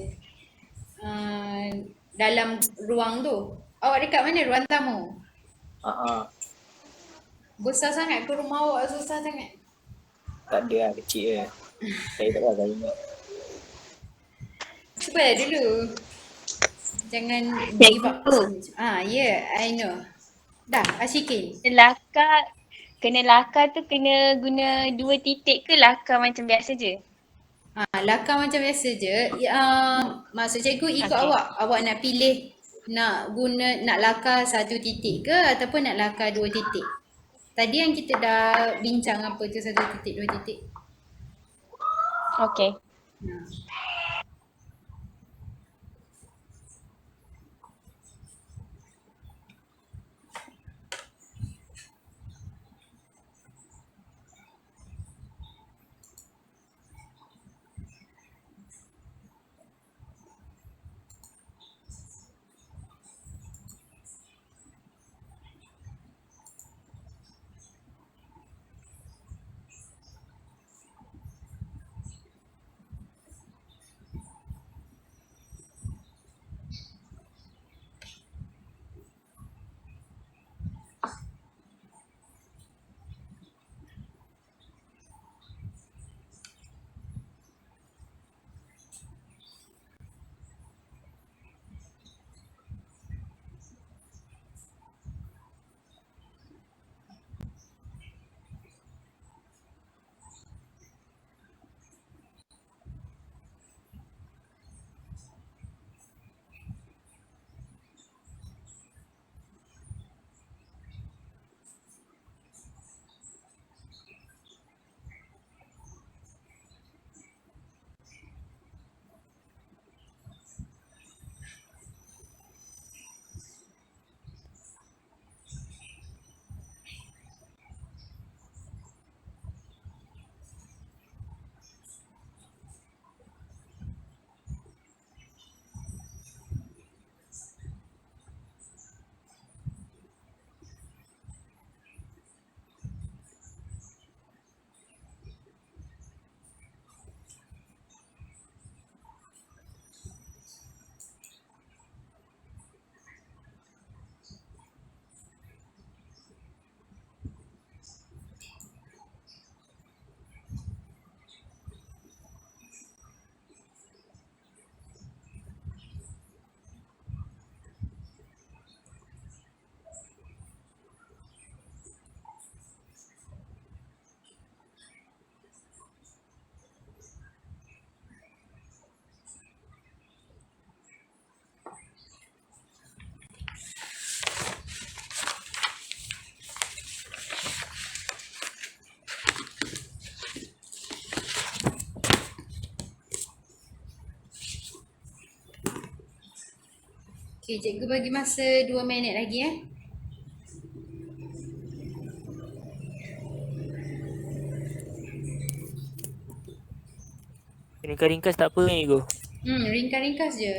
dalam ruang tu. Awak dekat mana? Ruang tamu? Besar sangat ke rumah awak? Susah sangat? Tak ada lah, kecil je. Saya tak tahu kali ni. Cubalah dulu. Jangan give up. I know. Dah, Ashikin. Kena lakar tu kena guna 2 titik ke lakar macam biasa je? Lakar macam biasa je. Maksud cikgu ikut Okey. awak. Awak nak pilih nak lakar 1 titik ke ataupun nak lakar 2 titik. Tadi yang kita dah bincang apa tu 1 titik, 2 titik. Okey. Okey, cikgu bagi masa 2 minit lagi Ringkas-ringkas tak apa kan cikgu? Ringkas-ringkas je.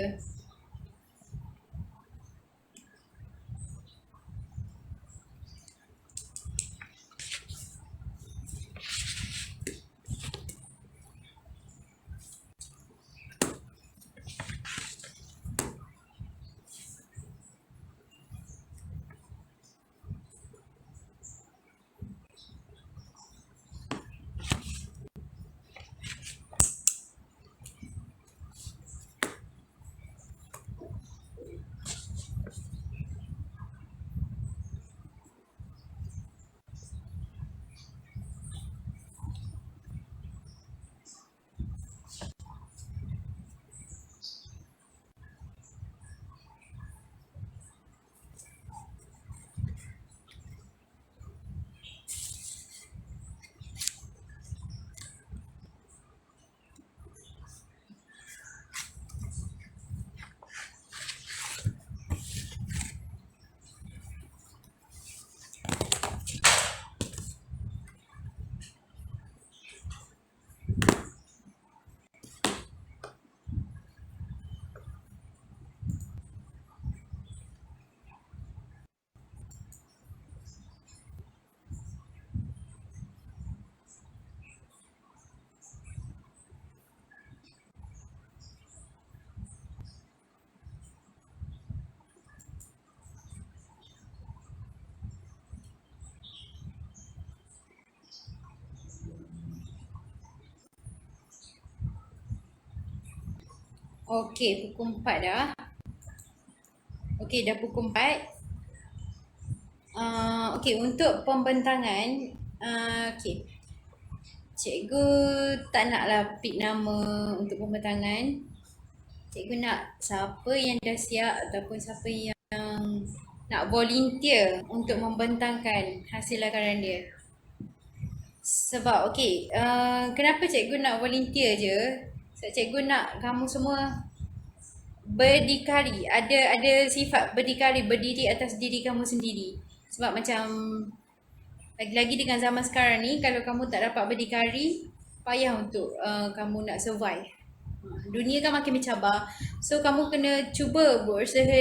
Okey, pukul 4 dah. Okey, dah pukul 4. Okey, untuk pembentangan, okey. Cikgu tak naklah pick nama untuk pembentangan. Cikgu nak siapa yang dah siap ataupun siapa yang nak volunteer untuk membentangkan hasil lakaran dia. Sebab okey, kenapa cikgu nak volunteer je? Sebab cikgu nak kamu semua berdikari, ada sifat berdikari, berdiri atas diri kamu sendiri. Sebab macam lagi-lagi dengan zaman sekarang ni, kalau kamu tak dapat berdikari, payah untuk kamu nak survive. Dunia kan makin mencabar. So kamu kena cuba berusaha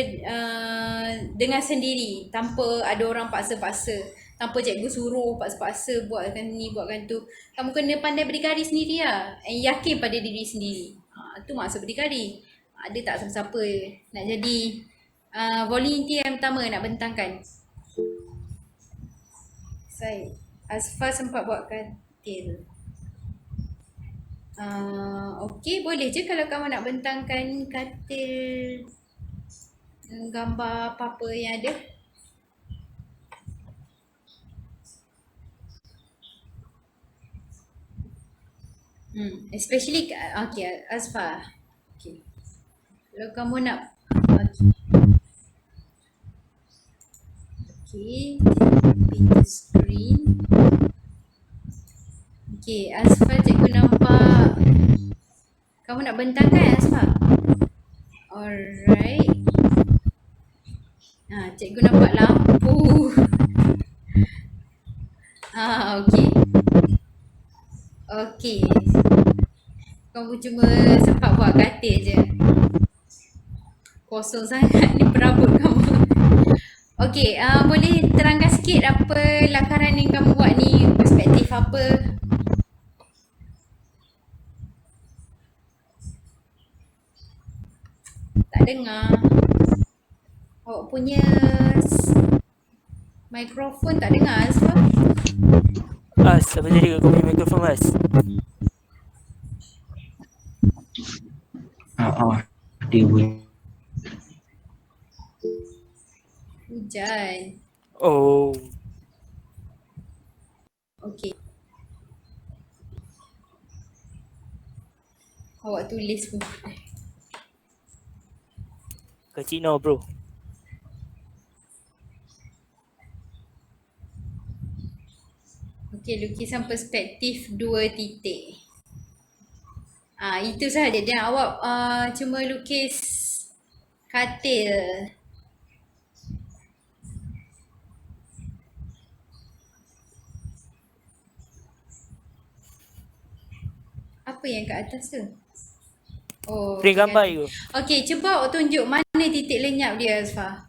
dengan sendiri, tanpa ada orang paksa-paksa, tanpa cikgu suruh paksa-paksa buatkan ni buatkan tu. Kamu kena pandai berdikari sendiri lah, yakin pada diri sendiri. Tu maksud berdikari. Ada tak siapa-siapa nak jadi volunteer yang pertama nak bentangkan? Saya Asfar sempat buat katil. Okey, boleh je kalau kamu nak bentangkan katil gambar apa-apa yang ada. Especially okay, Asfar. Okay. Kalau kamu nak okay, pintu screen. Okay, Asfar cikgu nampak kamu nak bentangkan Asfar? Alright. Cikgu nampak lampu. Okay. Okay. Kamu cuma sempat buat katil je. Kosong sangat ni perabot kamu. Okay, boleh terangkan sikit apa lakaran yang kamu buat ni, perspektif apa? Tak dengar. Awak punya mikrofon tak dengar, Asfar? Apa jadi kau punya mikrofon, Mas? Dia boleh. Hujan. Oh. Okey. Awak tulis pun. Kecil no, bro. Okey, lukisan perspektif 2 titik. Itu sahaja. Dan awak cuma lukis Katil. Apa yang kat atas tu? Oh, Frame gambar you. Okey, cuba awak tunjuk mana titik lenyap dia, Azfar.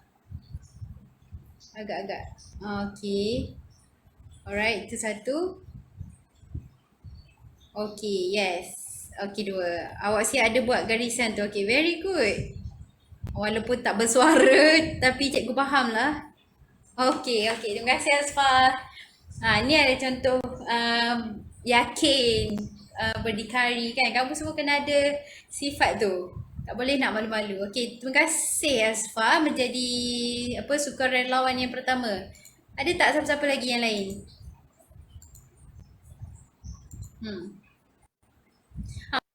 Agak-agak. Okey. Alright, itu satu. Okey, yes. Okey, dua. Awak siap ada buat garisan tu. Okey, very good. Walaupun tak bersuara, tapi cikgu faham lah. Okey, okey. Terima kasih, Azfar. Ni ada contoh yakin berdikari kan. Kamu semua kena ada sifat tu. Tak boleh nak malu-malu. Okey, terima kasih Azfar menjadi sukarelawan yang pertama. Ada tak siapa-siapa lagi yang lain?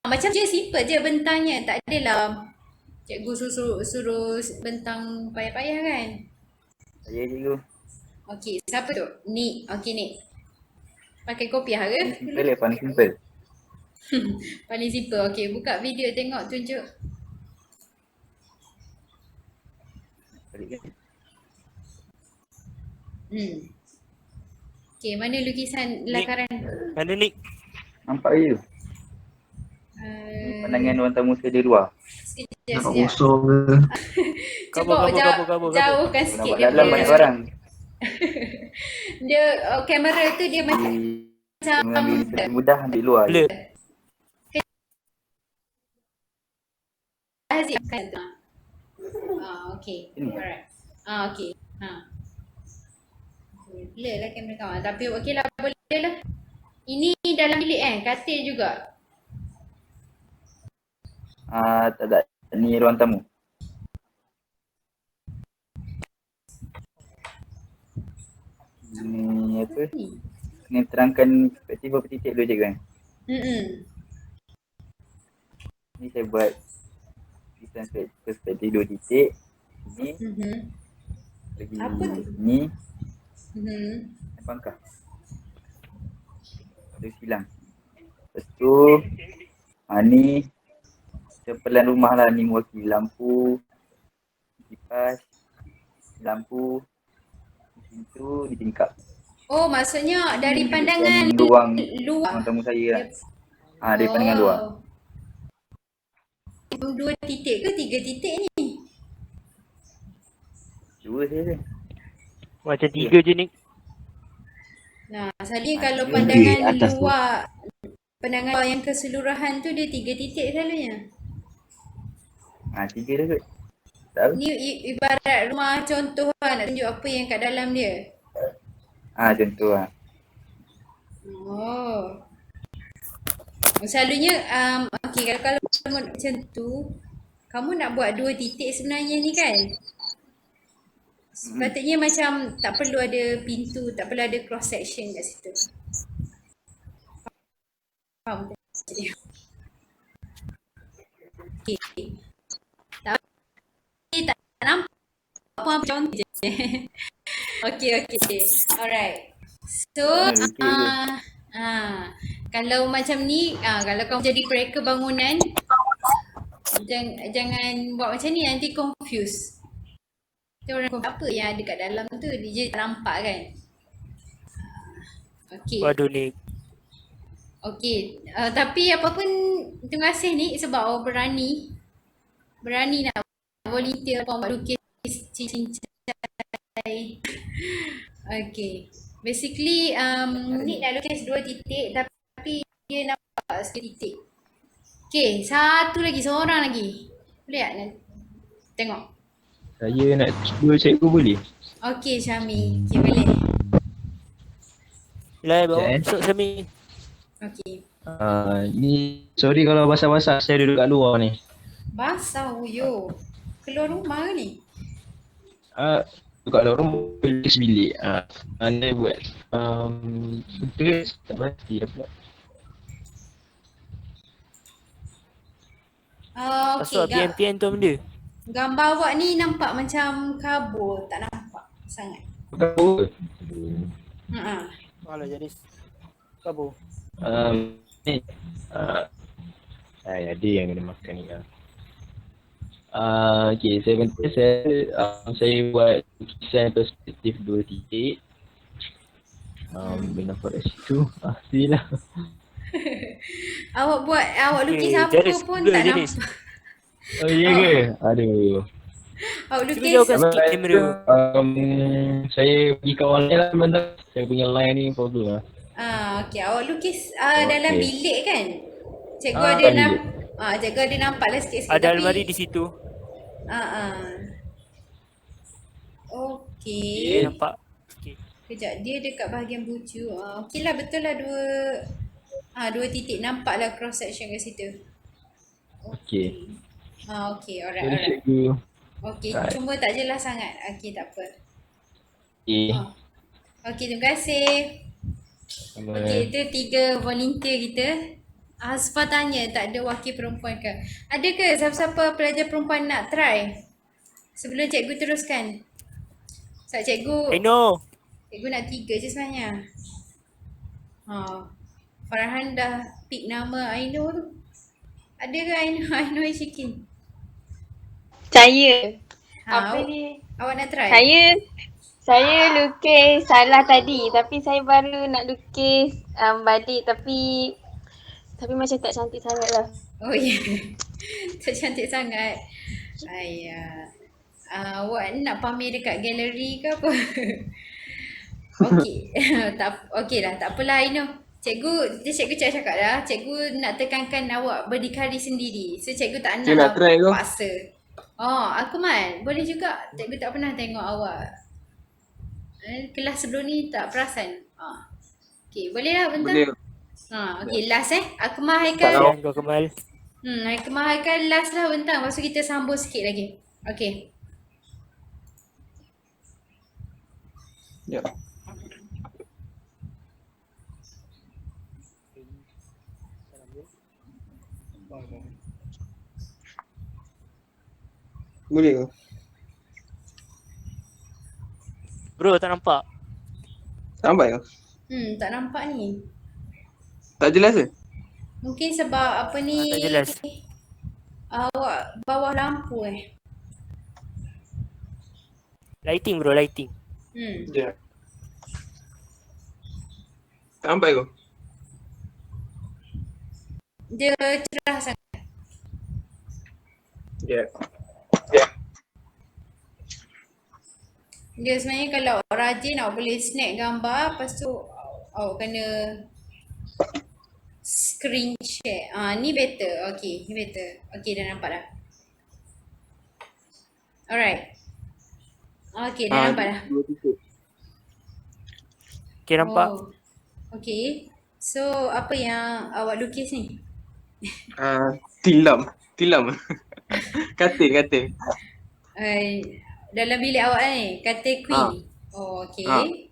Macam je simple je bentangnya. Tak adalah cikgu suruh bentang payah-payah kan. Saya cikgu. Okey, siapa tu? Nik. Okey, Nik. Pakai kopiah ke? Simple lah, paling simple. Paling simple. Okey, buka video tengok tunjuk. Okey, mana lukisan lakaran? Mana Nick? Nampak je. Pandangan orang tamu saya di luar. Sekejap, Nampak sekejap. kosong ke? Cuba Kabur. jauhkan sikit Nampak dalam banyak orang. Dia kamera tu dia macam Mengambil mudah ambil luar. Blur. Azif kan tu. Okey. Ini. Alright. Okey. Blur lah kamera kau. Tapi okey lah, boleh lah. Ini dalam bilik katil juga. Tak ada. Ni ruang tamu. Ni apa? Kena terangkan perspektif berapa titik dulu cikgu kan? Ni saya buat perspektif 2 titik. Ni lagi Apa tu? ni pangkah. Ada silang. Lepas tu ni sepelan rumah lah, ni mewakili lampu, kipas, lampu, pintu ditingkap. Oh, maksudnya dari Ni pandangan ruang luar. ruang tamu saya lah. Dari pandangan luar. Dua titik ke 3 titik ni? 2 saja. Macam 3 je Nick. Nah, selalunya kalau Okey, pandangan atas tu. luar, pandangan luar yang keseluruhan tu dia 3 titik selalunya. 3 dah kot. Tahu? Ni ibarat rumah contoh lah, nak tunjuk apa yang kat dalam dia. Contoh lah. Oh. Selalunya okey, kalau kamu macam tu, kamu nak buat 2 titik sebenarnya ni kan? Sepatutnya macam tak perlu ada pintu, tak perlu ada cross section kat situ. Faham tak? Okey. Tapi tak nampak apa contoh je. Okey. Alright. So, kalau macam ni, kalau kau jadi mereka bangunan, jangan buat macam ni, nanti confuse. Kita orang apa yang ada kat dalam tu, dia tak nampak kan. Okey. Waduh Nick. Okey. Tapi apa pun, terima kasih ni sebab awak berani nak volunteer apa buat lukis cincai. Okey. Basically ni nak lukis 2 titik tapi dia nampak sikit titik. Okey, satu lagi, seorang lagi. Boleh tak nak tengok? Saya nak cuba cikgu boleh? Okey, Syami. Okey, boleh. Lai bawa Sekejap, masuk Sami. Okey. Ni sorry kalau basah-basah, saya duduk kat luar ni. Basah huyo. Keluar rumah ke ni? Duduk kat luar rumah, lukis bilik. Anda buat tulis tak pasti apa. Masuk Okey. PN tu benda. Gambar awak ni nampak macam kabur, tak nampak sangat. Apa? Alah jadi kabur. Ni ada yang kena makan ni lah. Okay, saya buat lukisan perspektif 2 titik. Nampak kat situ. Pastilah. Awak lukis apa Janice, pun Google tak Janice. nampak. Oh iya ke? Aduh. Awak Cuba lukis jauhkan sikit kamera. Saya pergi kat online lah benda. Saya punya line ni problem lah. okey, awak lukis Okey. dalam bilik kan? Cikgu Ah, ada bilik. cikgu ada nampak lah sikit-sikit Ada tapi almari di situ. Okey. Nampak. Okay. Kejap, dia dekat bahagian bucu. Okey lah, betul lah dua titik. Nampak lah cross section kat situ. Okey. Okey, Jadi alright. cikgu. Okey, Right. cuma tak jelas sangat. Okey, tak apa. Okey. Okey, terima kasih. Okey, itu 3 volunteer kita. Asfa tanya, tak ada wakil perempuan ke? Ada ke siapa-siapa pelajar perempuan nak try? Sebelum cikgu teruskan. Sebab cikgu nak 3 je sebenarnya. Farhan dah pick nama Aino tu. Ada ke Aino Ishikin? Saya. Apa awak, ni? awak nak try? Saya lukis salah tadi tapi saya baru nak lukis balik tapi macam tak cantik sangat lah. Oh ya. Tak cantik sangat. Ayah. Awak nak pamer dekat galeri ke apa? Okey. Okey lah, tak apalah Aino. Cikgu cakap dah. Cikgu nak tekankan awak berdikari sendiri. So cikgu tak nak try tu. paksa. Akmal, boleh juga. Cikgu tak pernah tengok awak. Kelas sebelum ni tak perasan. Okey, boleh lah bentar. Boleh. Okey, last Akmal Haikal. Sayang kau Kemal. Akmal Haikal last lah bentar. Lepas tu kita sambung sikit lagi. Okey. Ya. Boleh ke? Bro, tak nampak. Nampak ke? Tak nampak ni. Tak jelas ke? Mungkin sebab apa ni? Tak jelas. Awak bawah lampu Lighting bro, lighting. Ya. Tak nampak ke? Dia cerah sangat. Ya. Dia sebenarnya kalau awak rajin awak boleh snap gambar. Lepas tu awak kena screen share. Ni better. Okay, ni better. Okay, dah nampak dah. Alright. Okay, dah nampak dah. Okay, nampak. Okay. So, apa yang awak lukis ni? Tilam. Katil. Dalam bilik awak ni, katil queen. Okay.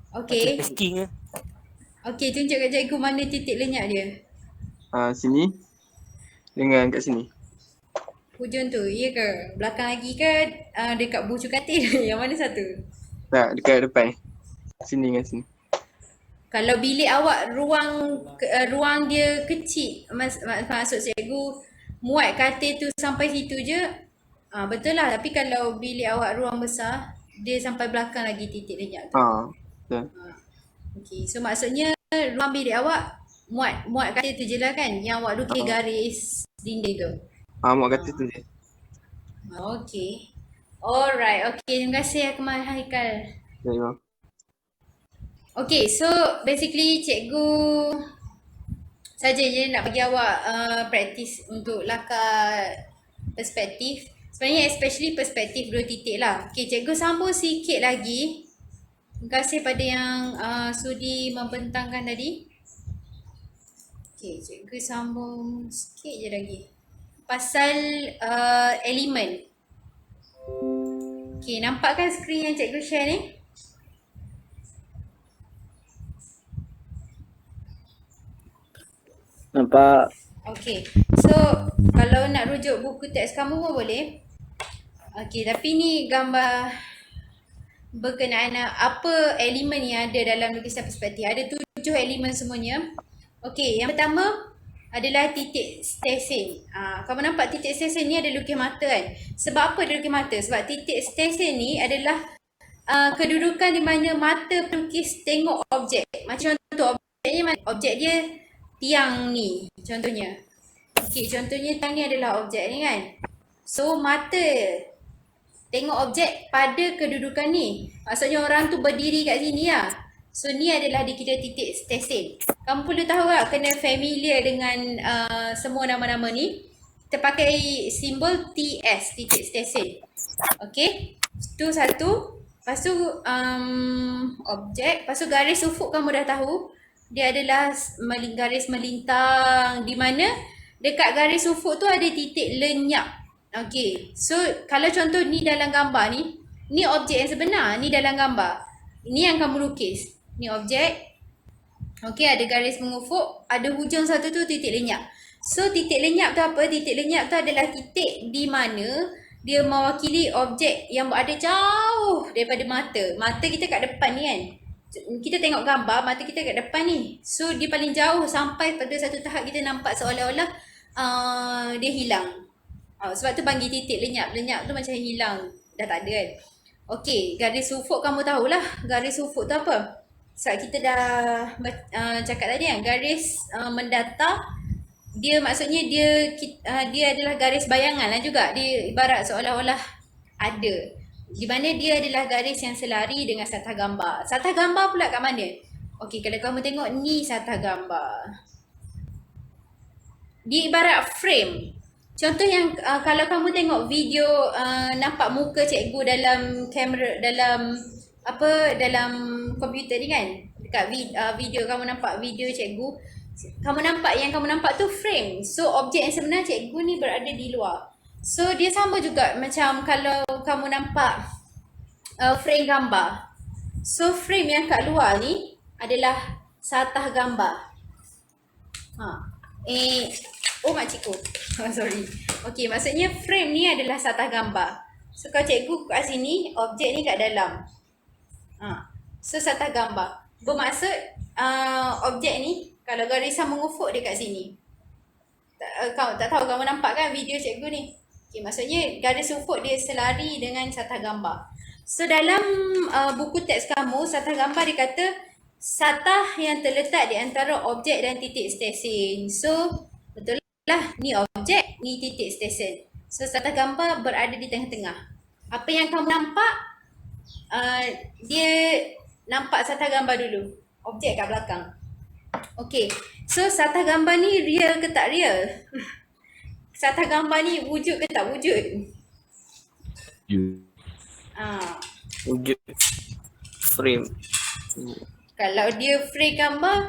Okay. Pesking ke? Okay, tunjuk kat cikgu mana titik lenyap dia. Sini. Dengan kat sini. Hujung tu, ya ke? Belakang lagi ke? Dekat bucu katil? Yang mana satu? Tak, dekat depan. Sini dengan sini. Kalau bilik awak ruang dia kecil, maksud cikgu muat katil tu sampai situ je, betul lah. Tapi kalau bilik awak ruang besar, dia sampai belakang lagi titik lenyap tu. Betul. Okay, so maksudnya ruang bilik awak muat katil tu je lah kan? Yang awak lukis garis dinding tu. Muat katil tu je. Okay. Alright, okay. Terima kasih Akmal Haikal. Ya. Okay, so basically cikgu saja je nak bagi awak practice untuk lakar perspektif. Sebenarnya especially perspektif 2 titik lah. Okay, cikgu sambung sikit lagi. Terima kasih pada yang sudi membentangkan tadi. Okay, cikgu sambung sikit je lagi. Pasal elemen. Okay, nampak kan skrin yang cikgu share ni? Nampak. Okay, so kalau nak rujuk buku teks kamu pun boleh. Okay, tapi ni gambar berkenaan apa elemen yang ada dalam lukisan perspektif. Ada 7 elemen semuanya. Okay, yang pertama adalah titik stesen. Kamu nampak titik stesen ni ada lukis mata kan? Sebab apa dia lukis mata? Sebab titik stesen ni adalah kedudukan di mana mata pelukis tengok objek. Macam contoh objek dia tiang ni contohnya. Okey, contohnya tiang ni adalah objek ni kan. So mata tengok objek pada kedudukan ni. Maksudnya orang tu berdiri kat sini lah. So ni adalah dikira titik stesen. Kamu perlu tahu tak, kena familiar dengan semua nama-nama ni. Kita pakai simbol TS, titik stesen. Okay, tu satu. Lepas tu objek. Lepas tu garis ufuk kamu dah tahu. Dia adalah garis melintang. Di mana dekat garis ufuk tu ada titik lenyap. Okay, so kalau contoh ni dalam gambar ni. Ni objek yang sebenar, ni dalam gambar. Ini yang kamu lukis. Ni objek. Okey, ada garis mengufuk, ada hujung satu tu titik lenyap. So titik lenyap tu apa? Titik lenyap tu adalah titik di mana dia mewakili objek yang berada jauh daripada mata. Mata kita kat depan ni kan. Kita tengok gambar, mata kita kat depan ni. So dia paling jauh sampai pada satu tahap kita nampak seolah-olah dia hilang. Sebab tu panggil titik lenyap. Lenyap tu macam hilang, dah tak ada kan. Okey, garis ufuk kamu tahulah. Garis ufuk tu apa? Sebab kita dah cakap tadi kan, garis mendatar, dia maksudnya dia adalah garis bayangan lah juga. Dia ibarat seolah-olah ada. Di mana dia adalah garis yang selari dengan satah gambar. Satah gambar pula kat mana? Okey, kalau kamu tengok ni satah gambar. Dia ibarat frame. Contoh yang kalau kamu tengok video nampak muka cikgu dalam kamera, dalam komputer ni kan, dekat video kamu nampak video cikgu, yang kamu nampak tu frame. So objek yang sebenar cikgu ni berada di luar. So dia sama juga macam kalau kamu nampak frame gambar. So frame yang kat luar ni adalah satah gambar. Makcikku. Sorry. Okey, maksudnya frame ni adalah satah gambar. So kalau cikgu kat sini, objek ni kat dalam. So satah gambar. Bermaksud objek ni kalau garisan mengufuk dia kat sini. Tak tahu kamu nampak kan video cikgu ni. Okay, maksudnya garis ufuk dia selari dengan satah gambar. So dalam buku teks kamu, satah gambar dia kata satah yang terletak di antara objek dan titik stesen. So betul lah, ni objek, ni titik stesen. So satah gambar berada di tengah-tengah. Apa yang kamu nampak, dia nampak satah gambar dulu. Objek kat belakang. Okey. So satah gambar ni real ke tak real? Satah gambar ni wujud ke tak wujud? Wujud. Frame. Kalau dia frame gambar,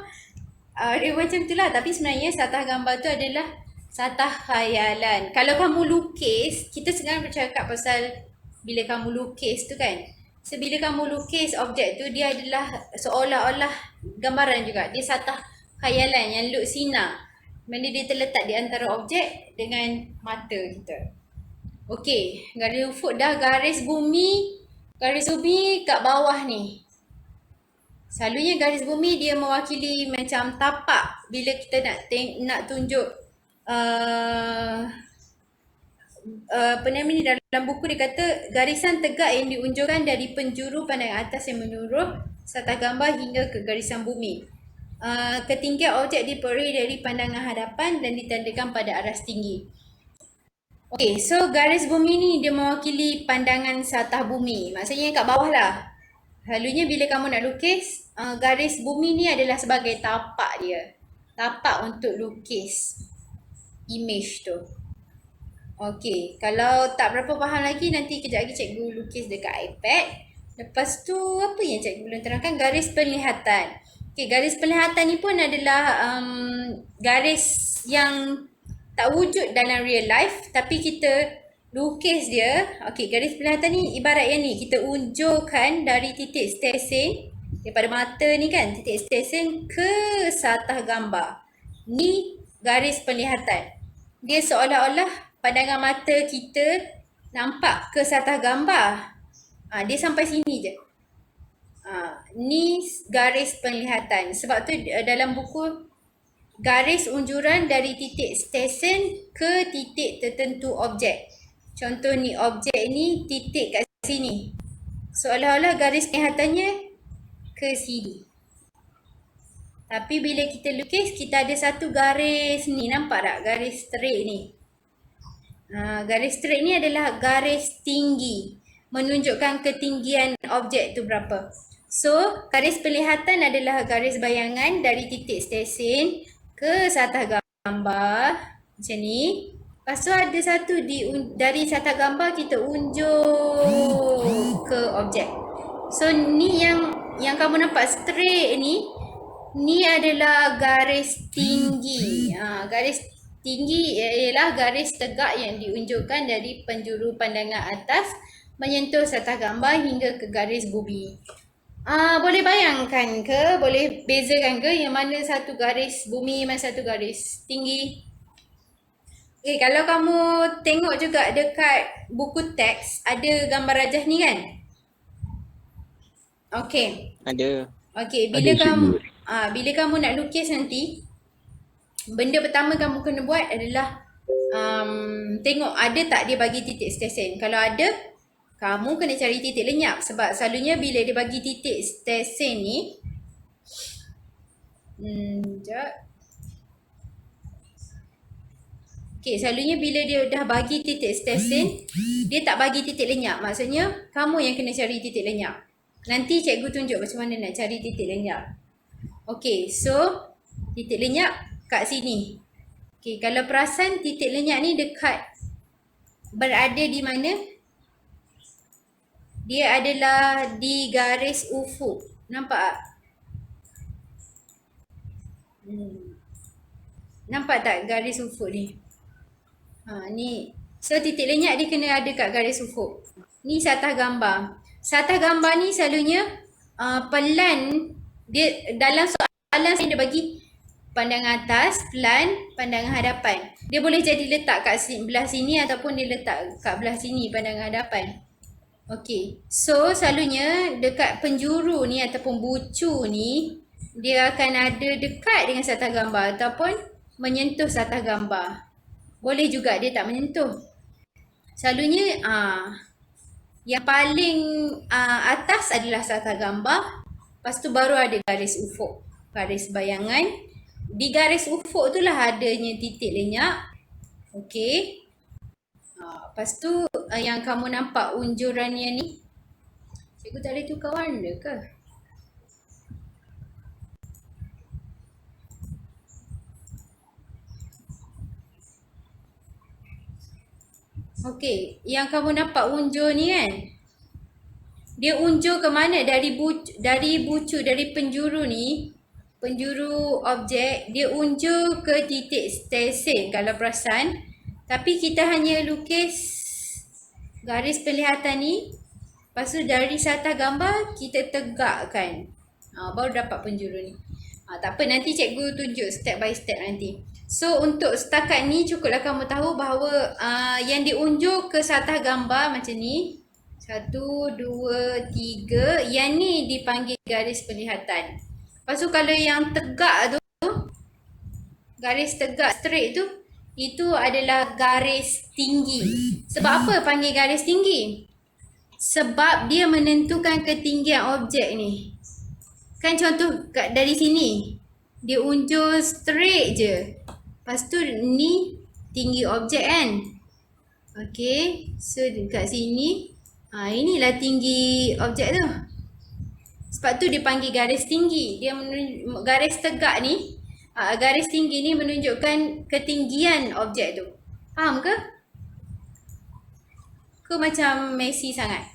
dia macam tu lah. Tapi sebenarnya satah gambar tu adalah satah khayalan. Kalau kamu lukis, kita sekarang bercakap pasal bila kamu lukis tu kan. So bila kamu lukis objek tu, dia adalah seolah-olah gambaran juga. Dia satah khayalan yang look sinar. Mana dia terletak di antara objek dengan mata kita. Okey, garis ufuk dah. Garis bumi kat bawah ni. Selalunya garis bumi dia mewakili macam tapak. Bila kita nak tunjuk dalam buku dia kata garisan tegak yang diunjurkan dari penjuru pandangan atas yang menyuruh satah gambar hingga ke garisan bumi. Ketinggian objek diperoleh dari pandangan hadapan dan ditandakan pada aras tinggi. Okey, so garis bumi ni dia mewakili pandangan satah bumi. Maksudnya kat bawah lah. Selalunya bila kamu nak lukis, garis bumi ni adalah sebagai tapak dia. Tapak untuk lukis image tu. Okey, kalau tak berapa faham lagi, nanti kejap lagi cikgu lukis dekat iPad. Lepas tu, apa yang cikgu belum terangkan? Garis penglihatan. Okey, garis penglihatan ni pun adalah garis yang tak wujud dalam real life, tapi kita lukis dia. Okey, garis penglihatan ni ibarat yang ni. Kita unjurkan dari titik stesen, daripada mata ni kan, titik stesen ke satah gambar. Ni garis penglihatan. Dia seolah-olah pandangan mata kita nampak ke satah gambar. Dia sampai sini je. Ni garis penglihatan. Sebab tu dalam buku garis unjuran dari titik stesen ke titik tertentu objek. Contoh ni, objek ni titik kat sini. Seolah-olah garis kelihatannya ke sini. Tapi bila kita lukis, kita ada satu garis ni. Nampak tak garis straight ni? Garis straight ni adalah garis tinggi. Menunjukkan ketinggian objek tu berapa. So, garis penglihatan adalah garis bayangan dari titik stesen ke satah gambar. Macam ni. Lepas tu ada satu dari satah gambar kita unjuk ke objek. So, ni yang kamu nampak straight ni adalah garis tinggi. Garis tinggi ialah garis tegak yang diunjukkan dari penjuru pandangan atas menyentuh satah gambar hingga ke garis bumi. Boleh bayangkan ke? Boleh bezakan ke yang mana satu garis bumi, mana satu garis tinggi? Okay, kalau kamu tengok juga dekat buku teks, ada gambar rajah ni kan? Okay. Ada. Okay, Ada bila kamu nak lukis nanti, benda pertama kamu kena buat adalah tengok ada tak dia bagi titik stesen. Kalau ada, kamu kena cari titik lenyap. Sebab selalunya bila dia bagi titik stesen ni, sekejap. Okay, selalunya bila dia dah bagi titik stesen, dia tak bagi titik lenyap. Maksudnya, kamu yang kena cari titik lenyap. Nanti cikgu tunjuk macam mana nak cari titik lenyap. Okay, so titik lenyap kat sini. Okay, kalau perasan titik lenyap ni dekat, berada di mana? Dia adalah di garis ufuk. Nampak tak? Nampak tak garis ufuk ni? Ni. So titik lenyap dia kena ada kat garis ufuk. Ni satah gambar. Satah gambar ni selalunya pelan. Dia dalam soalan dia bagi pandangan atas, pelan, pandangan hadapan. Dia boleh jadi letak kat belah sini ataupun dia letak kat belah sini pandangan hadapan. Okay, so selalunya dekat penjuru ni ataupun bucu ni, dia akan ada dekat dengan satah gambar ataupun menyentuh satah gambar. Boleh juga dia tak menyentuh. Selalunya yang paling atas adalah satah gambar. Lepas tu baru ada garis ufuk, garis bayangan. Di garis ufuk tu lah adanya titik lenyap. Okay. Lepas tu yang kamu nampak unjurannya ni, cikgu tak boleh tukar warna ke? Okay, yang kamu nampak unjur ni kan, dia unjur ke mana? Dari bucu, dari penjuru ni, penjuru objek, dia unjur ke titik stesen kalau perasan. Tapi kita hanya lukis garis penglihatan ni. Lepas tu dari satah gambar kita tegakkan. Baru dapat penjuru ni. Tak apa, nanti cikgu tunjuk step by step nanti. So untuk setakat ni cukuplah kamu tahu bahawa yang diunjuk ke satah gambar macam ni. 1, 2, 3. Yang ni dipanggil garis penglihatan. Lepas tu kalau yang tegak tu, garis tegak straight tu, itu adalah garis tinggi. Sebab apa panggil garis tinggi? Sebab dia menentukan ketinggian objek ni. Kan contoh dari sini, dia unjur straight je. Lepas tu ni tinggi objek kan. Okay, so dekat sini, inilah tinggi objek tu. Sebab tu dia panggil garis tinggi. Dia garis tegak ni, garis tinggi ni menunjukkan ketinggian objek tu. Faham ke? Ke macam messy sangat?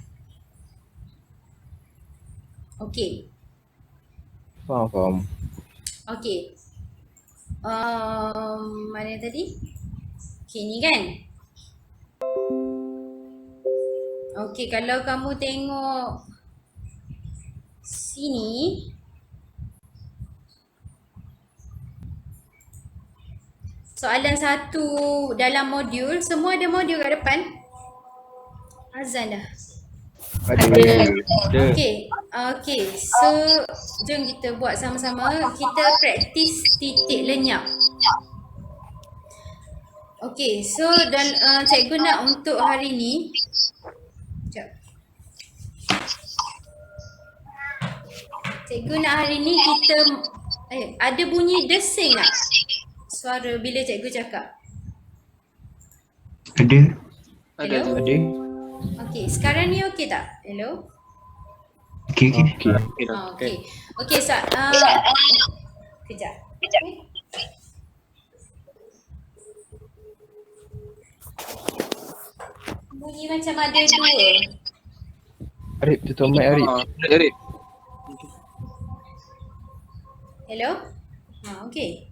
Okey. Faham. Okey. Mana tadi? Okey, ni kan? Okey, kalau kamu tengok sini, soalan 1 dalam modul, semua ada modul kat depan. Azan dah. Okay. Okay. So, jom kita buat sama-sama. Kita praktis titik lenyap. Okay. So, dan cikgu nak untuk hari ni. Sekejap. Cikgu nak hari ni kita ada bunyi desing tak? Suara bila cikgu cakap. Ada. Hello? Ada. Okay. Sekarang ni okay tak? Hello? Okey. Okay. Okay. So, kejap. Bunyi macam ada dua. Arif, tutup mic Arif. Arif. Hello? Okay.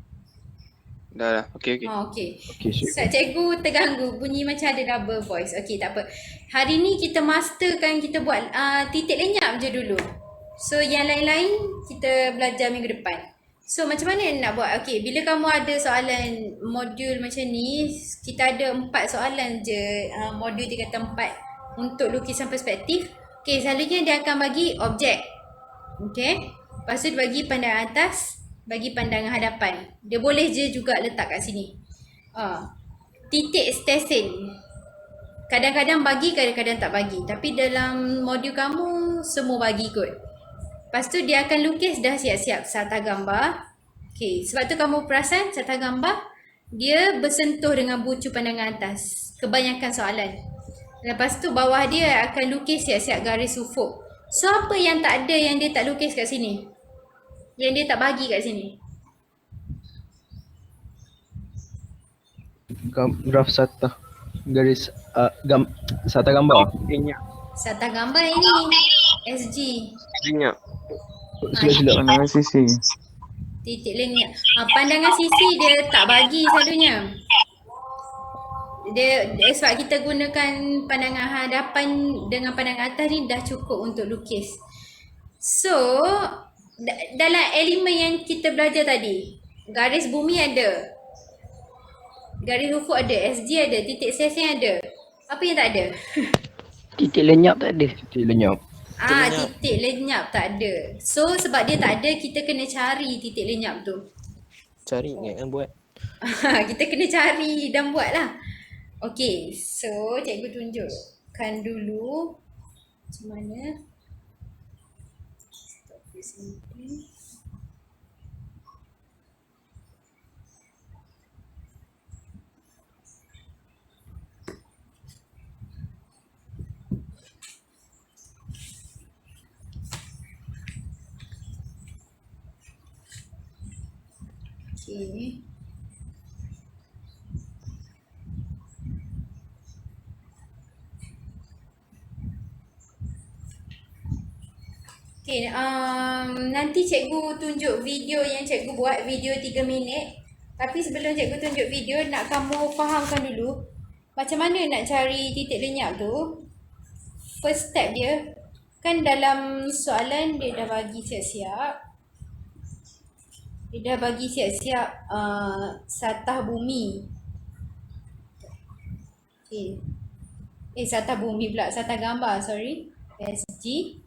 Dah. Okey. Okay. Okey, syuk. Sebab cikgu terganggu bunyi macam ada double voice. Okay, tak apa. Hari ni kita masterkan, kita buat titik lenyap je dulu. So yang lain-lain kita belajar minggu depan. So macam mana nak buat? Okay, bila kamu ada soalan modul macam ni, kita ada 4 soalan je modul 3 kata 4 untuk lukisan perspektif. Okay, selalunya dia akan bagi objek. Okay. Lepas tu dia bagi pandangan atas, bagi pandangan hadapan. Dia boleh je juga letak kat sini. Titik stesen. Kadang-kadang bagi, kadang-kadang tak bagi. Tapi dalam modul kamu semua bagi kot. Lepas tu dia akan lukis dah siap-siap sarta gambar. Okay, sebab tu kamu perasan sarta gambar dia bersentuh dengan bucu pandangan atas. Kebanyakan soalan. Lepas tu bawah dia akan lukis siap-siap garis ufuk. So apa yang tak ada yang dia tak lukis kat sini? Yang dia tak bagi kat sini? Graf sata. Garis sata gambar. Sarta gambar ini SG. Lenyap. Sila-sila. Pandangan sisi. Titik lenyap. Pandangan sisi dia tak bagi selalunya. Dia sebab kita gunakan pandangan hadapan dengan pandangan atas ni dah cukup untuk lukis. So, dalam elemen yang kita belajar tadi, garis bumi ada. Garis ufuk ada, SG ada, titik stesen ada. Apa yang tak ada? Titik lenyap tak ada. Titik lenyap. Titik lenyap tak ada. So, sebab dia tak ada, kita kena cari titik lenyap tu. Cari ingat buat. Kita kena cari dan buat lah. Okay, so cikgu tunjukkan dulu macam mana. Stop presenting. Okay. Okay, nanti cikgu tunjuk video yang cikgu buat, video 3 minit. Tapi sebelum cikgu tunjuk video, nak kamu fahamkan dulu macam mana nak cari titik lenyap tu. First step dia, kan dalam soalan dia dah bagi siap-siap. Dia dah bagi siap-siap satah bumi. Okay. Satah bumi pula, satah gambar, sorry. SG.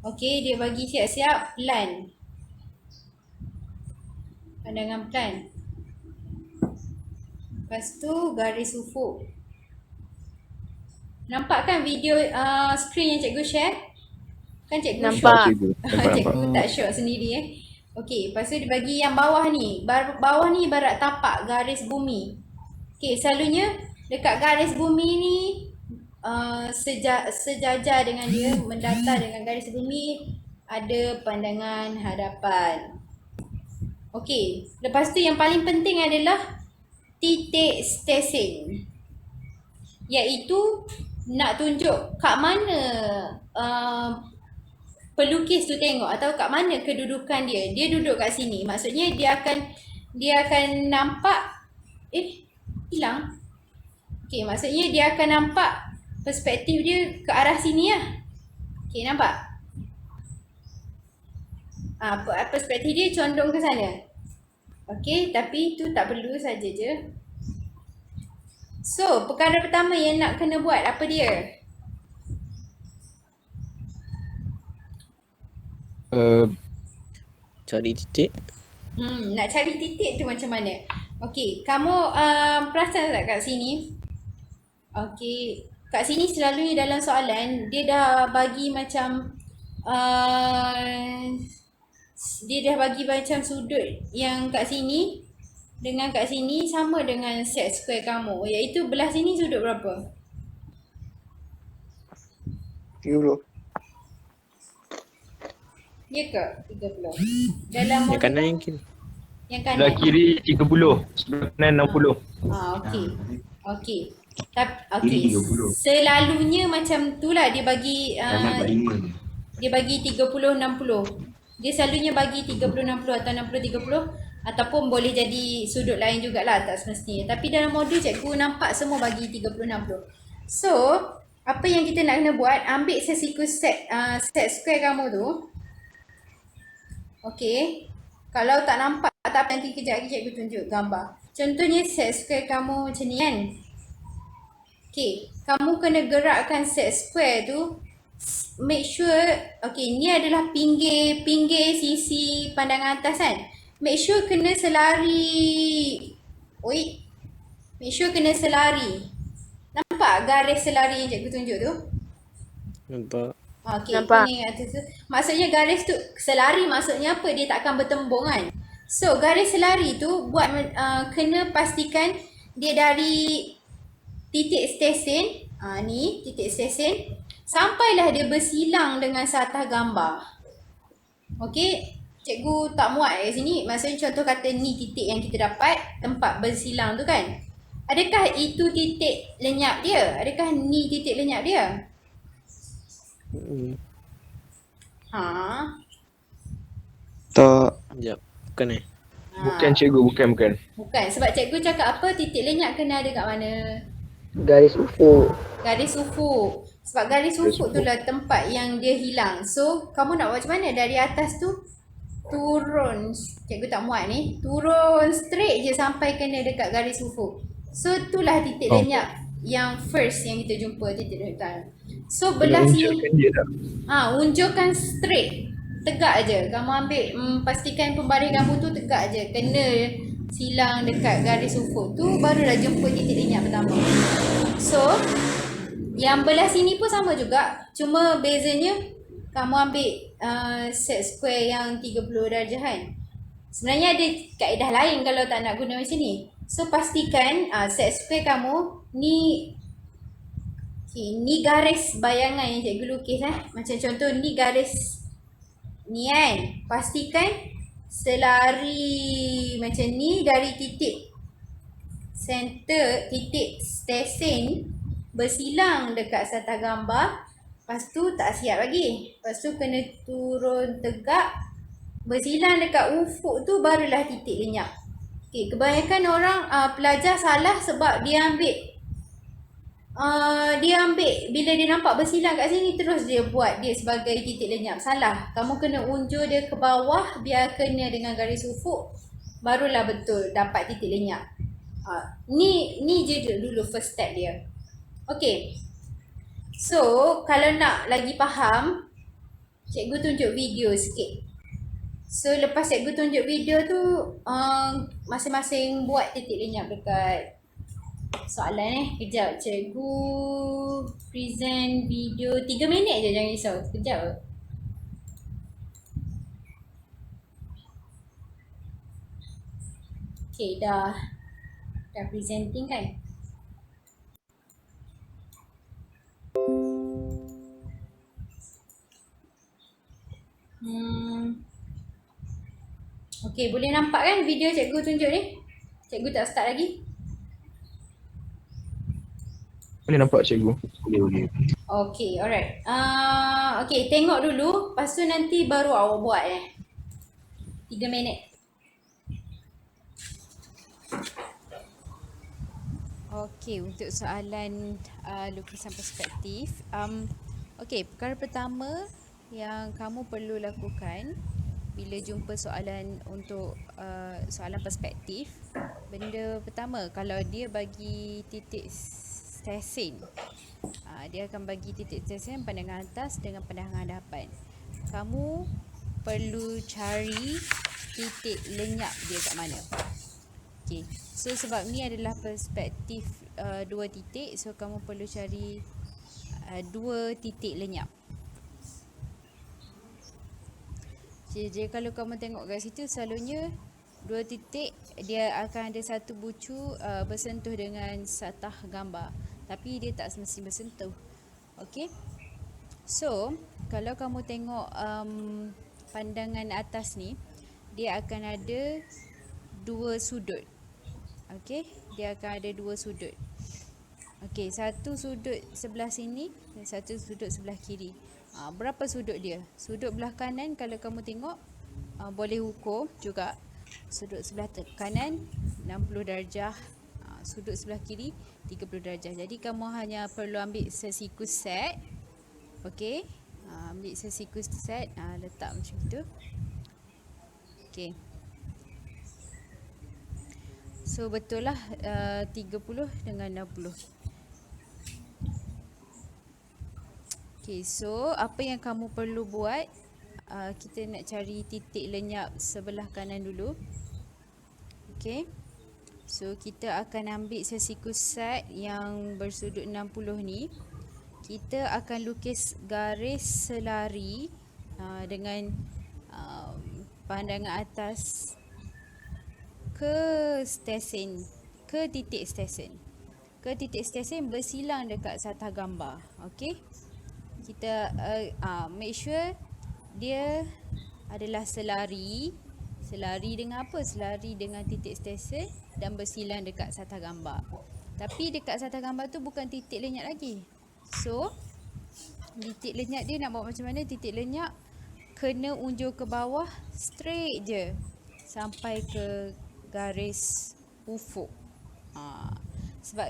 Okey, dia bagi siap-siap plan. Pandangan plan. Lepas tu garis ufuk. Nampak kan video screen yang cikgu share? Kan cikgu Nampak. cikgu tak show sendiri Okey, lepas tu dia bagi yang bawah ni. Bawah ni ibarat tapak garis bumi. Okey, selalunya dekat garis bumi ni sejajar dengan dia, mendatar dengan garis bumi, ada pandangan hadapan. Okey, lepas tu yang paling penting adalah titik stesen, iaitu nak tunjuk kat mana pelukis tu tengok atau kat mana kedudukan dia. Dia duduk kat sini, maksudnya dia akan nampak hilang. Okey, maksudnya dia akan nampak perspektif dia ke arah sini lah. Okay, nampak? Perspektif dia condong ke sana. Okay, tapi tu tak perlu saja je. So, perkara pertama yang nak kena buat apa dia? Cari titik. Nak cari titik tu macam mana? Okey, kamu perasan tak kat sini? Okey, kat sini selalunya dalam soalan dia dah bagi macam dia dah bagi macam sudut yang kat sini dengan kat sini sama dengan set square kamu, iaitu belah sini sudut berapa? 30. Ya ke? 30. Dalam Yang kanan yang kiri. yang Sebelah kanan. kiri 30, sebelah kanan 60. Okey. Okey. Okey. Selalunya macam tu lah dia bagi dia bagi 30 60. Dia selalunya bagi 30 60 atau 60 30 ataupun boleh jadi sudut lain jugalah, tak semestinya. Tapi dalam modul cikgu nampak semua bagi 30 60. So, apa yang kita nak kena buat, ambil sesiku set square kamu tu. Okey. Kalau tak nampak tak apa, nanti kejap lagi cikgu tunjuk gambar. Contohnya set square kamu macam ni kan. Okey, kamu kena gerakkan set square tu. Make sure, okey, ni adalah pinggir sisi pandangan atas kan. Make sure kena selari. Oi. Make sure kena selari. Nampak garis selari yang cikgu tunjuk tu? Nampak. Okey, Nampak. kuning atas tu. Maksudnya garis tu, selari maksudnya apa? Dia tak akan bertembung kan? So, garis selari tu buat kena pastikan dia dari titik stesen, ni titik stesen, sampailah dia bersilang dengan satah gambar. Okey, cikgu tak muat kat sini. Maksudnya contoh kata ni titik yang kita dapat, tempat bersilang tu kan. Adakah itu titik lenyap dia? Adakah ni titik lenyap dia? Ha. Tak. Sekejap. Bukan eh? Bukan cikgu, bukan. Bukan. Sebab cikgu cakap apa? Titik lenyap kena ada kat mana? Garis ufuk. Garis ufuk. Sebab garis ufuk tu lah tempat yang dia hilang. So, kamu nak buat macam mana? Dari atas tu, turun. Cikgu tak muat ni. Turun straight je sampai kena dekat garis ufuk. So, itulah titik lenyap yang first yang kita jumpa, titik lenyap. So, belah sini. Unjurkan dia tak? Unjurkan straight. Tegak je. Kamu ambil, pastikan pembaris kamu tu tegak je. Kena silang dekat garis ufuk tu, barulah jumpa titik lenyap pertama. So, yang belah sini pun sama juga. Cuma bezanya, kamu ambil set square yang 30 darjah kan. Sebenarnya ada kaedah lain kalau tak nak guna macam ni. So, pastikan set square kamu, ni ni garis bayangan yang cikgu lukis Macam contoh ni garis ni kan. Pastikan selari macam ni dari titik center, titik stesen bersilang dekat satah gambar. Lepas tu tak siap lagi. Lepas tu kena turun tegak, bersilang dekat ufuk tu, barulah titik lenyap. Okay, kebanyakan orang pelajar salah sebab dia ambil bila dia nampak bersilang kat sini terus dia buat dia sebagai titik lenyap. Salah. Kamu kena unjur dia ke bawah biar kena dengan garis ufuk, barulah betul dapat titik lenyap. Ni je dulu first step dia. Okay. So, kalau nak lagi faham, cikgu tunjuk video sikit. So, lepas cikgu tunjuk video tu, masing-masing buat titik lenyap dekat soalan Kejap, cikgu present video 3 minit je, jangan risau. Kejap. Okay, dah presenting kan? Okay, boleh nampak kan video cikgu tunjuk ni? Cikgu tak start lagi? Boleh nampak cikgu? Boleh. Okay, alright. Okay, tengok dulu. Lepas tu nanti baru awak buat 3 minit. Okay, untuk soalan lukisan perspektif. Okay, perkara pertama yang kamu perlu lakukan bila jumpa soalan untuk soalan perspektif, benda pertama, kalau dia bagi titik stesen, dia akan bagi titik stesen pandangan atas dengan pandangan hadapan. Kamu perlu cari titik lenyap dia kat mana. Okay. So sebab ni adalah perspektif dua titik. So kamu perlu cari dua titik lenyap. Jadi kalau kamu tengok kat situ, selalunya dua titik dia akan ada satu bucu bersentuh dengan satah gambar, tapi dia tak semesti bersentuh. Okay. So kalau kamu tengok pandangan atas ni, dia akan ada dua sudut. Okay, dia akan ada dua sudut. Okay, satu sudut sebelah sini dan satu sudut sebelah kiri. Berapa sudut dia? Sudut belah kanan kalau kamu tengok boleh ukur juga. Sudut sebelah kanan 60 darjah, sudut sebelah kiri 30 darjah. Jadi kamu hanya perlu ambil sesikus set. Okey, ambil sesikus set, letak macam itu. Okey. So betul lah 30 dengan 60. Okay, so apa yang kamu perlu buat, kita nak cari titik lenyap sebelah kanan dulu. Okay, so kita akan ambil sesikus set yang bersudut 60 ni. Kita akan lukis garis selari dengan pandangan atas ke stesen, ke titik stesen. Ke titik stesen bersilang dekat satah gambar. Okay, kita make sure dia adalah selari. Selari dengan apa? Selari dengan titik stesen dan bersilang dekat satah gambar. Tapi dekat satah gambar tu bukan titik lenyap lagi. So titik lenyap dia nak buat macam mana? Titik lenyap kena unjuk ke bawah straight je sampai ke garis ufuk. Sebab